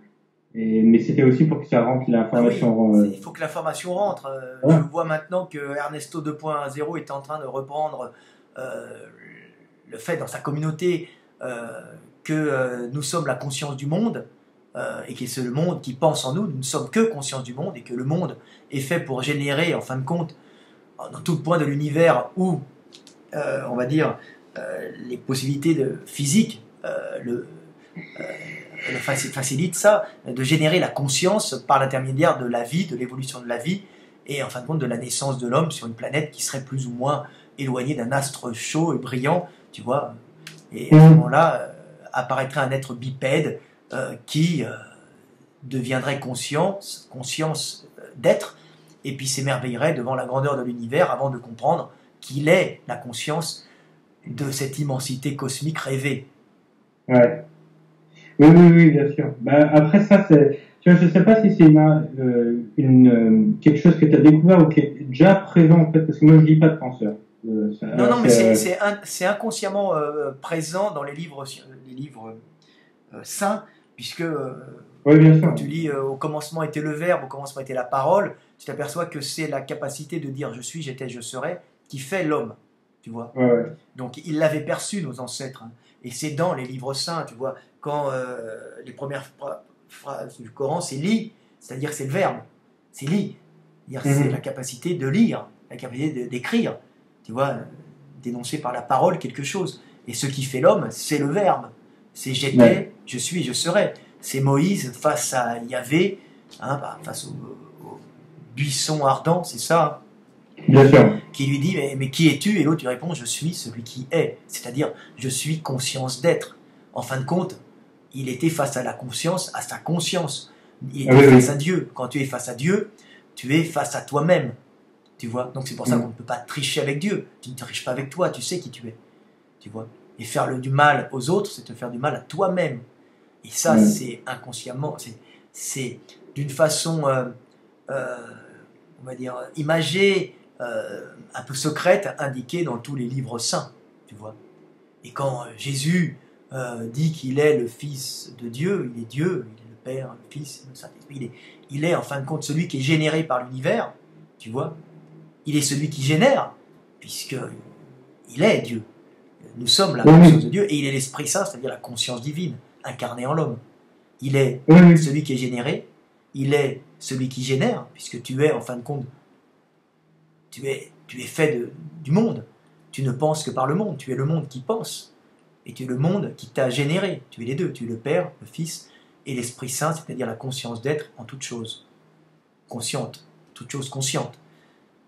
mais c'était aussi pour que ça rentre l'information. Ah oui, il faut que l'information rentre. Voilà. Je vois maintenant que Ernesto 2.0 est en train de reprendre le fait dans sa communauté que nous sommes la conscience du monde. Et que c'est le monde qui pense en nous, nous ne sommes que conscience du monde et que le monde est fait pour générer, en fin de compte, dans tout point de l'univers où, on va dire, les possibilités physiques facilitent ça, de générer la conscience par l'intermédiaire de la vie, de l'évolution de la vie, et en fin de compte de la naissance de l'homme sur une planète qui serait plus ou moins éloignée d'un astre chaud et brillant, tu vois. Et à ce moment-là, apparaîtrait un être bipède, qui deviendrait conscience d'être, et puis s'émerveillerait devant la grandeur de l'univers avant de comprendre qu'il est la conscience de cette immensité cosmique rêvée. Ouais. Oui, bien sûr. Bah, après ça, tu vois, je sais pas si c'est quelque chose que tu as découvert ou qui est déjà présent en fait, parce que moi je lis pas de penseur. Non, mais c'est inconsciemment présent dans les livres saints, puisque oui, bien sûr. quand tu lis au commencement était le verbe, au commencement était la parole, tu t'aperçois que c'est la capacité de dire je suis, j'étais, je serai, qui fait l'homme, tu vois. Ouais. Donc ils l'avaient perçu, nos ancêtres, hein. Et c'est dans les livres saints, tu vois, quand les premières phrases du Coran, c'est lit, c'est-à-dire que c'est le verbe, c'est lit, c'est la capacité de lire, la capacité d'écrire, tu vois, d'énoncer par la parole quelque chose. Et ce qui fait l'homme, c'est le verbe. C'est j'étais, je suis, je serai. C'est Moïse face à Yahvé, hein, face au buisson ardent, c'est ça. Bien sûr. Qui lui dit mais qui es-tu? Et l'autre lui répond je suis celui qui est, c'est-à-dire je suis conscience d'être. En fin de compte, il était face à la conscience, à sa conscience. Il était face à Dieu. Quand tu es face à Dieu, tu es face à toi-même. Tu vois. Donc c'est pour ça qu'on ne peut pas tricher avec Dieu. Tu ne triches pas avec toi, tu sais qui tu es. Tu vois. Et faire du mal aux autres, c'est te faire du mal à toi-même. Et ça, c'est inconsciemment, c'est d'une façon, on va dire, imagée, un peu secrète, indiquée dans tous les livres saints, tu vois. Et quand Jésus dit qu'il est le Fils de Dieu, il est Dieu, il est le Père, le Fils, le Saint-Esprit, il est en fin de compte celui qui est généré par l'univers, tu vois. Il est celui qui génère, puisqu'il est Dieu. Nous sommes la conscience de Dieu, et il est l'Esprit Saint, c'est-à-dire la conscience divine, incarnée en l'homme. Il est celui qui est généré, il est celui qui génère, puisque tu es, en fin de compte, tu es fait du monde. Tu ne penses que par le monde, tu es le monde qui pense, et tu es le monde qui t'a généré. Tu es les deux, tu es le Père, le Fils, et l'Esprit Saint, c'est-à-dire la conscience d'être en toute chose. Consciente, toute chose consciente.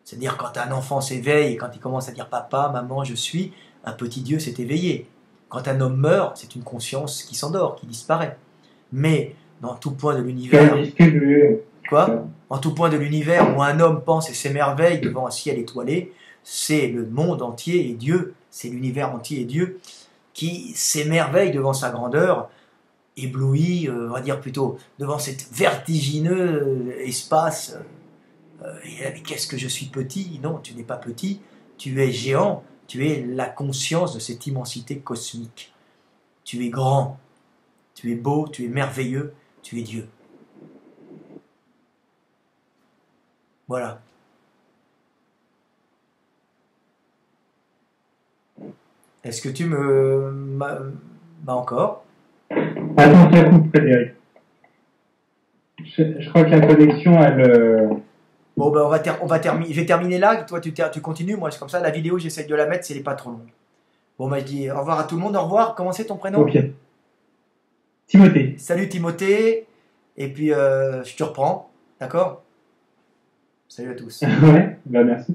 C'est-à-dire quand un enfant s'éveille, et quand il commence à dire « Papa, maman, je suis », un petit Dieu s'est éveillé. Quand un homme meurt, c'est une conscience qui s'endort, qui disparaît. Mais dans tout point de l'univers... Quoi ? En tout point de l'univers où un homme pense et s'émerveille devant un ciel étoilé, c'est le monde entier et Dieu, c'est l'univers entier et Dieu qui s'émerveille devant sa grandeur, ébloui, on va dire plutôt, devant cet vertigineux espace. Mais qu'est-ce que je suis petit? Non, tu n'es pas petit, tu es géant, tu es la conscience de cette immensité cosmique. Tu es grand, tu es beau, tu es merveilleux, tu es Dieu. Voilà. Est-ce que tu m'as encore? Attends, ça coupe, Frédéric. Je crois que la connexion, Bon, ben on va terminer. Je vais terminer là. Toi, tu continues. Moi, c'est comme ça. La vidéo, j'essaie de la mettre si elle n'est pas trop longue. Bon, ben je dis au revoir à tout le monde. Au revoir. Comment c'est ton prénom? Ok. Timothée. Salut Timothée. Et puis, je te reprends. D'accord? Salut à tous. Ouais, bah merci.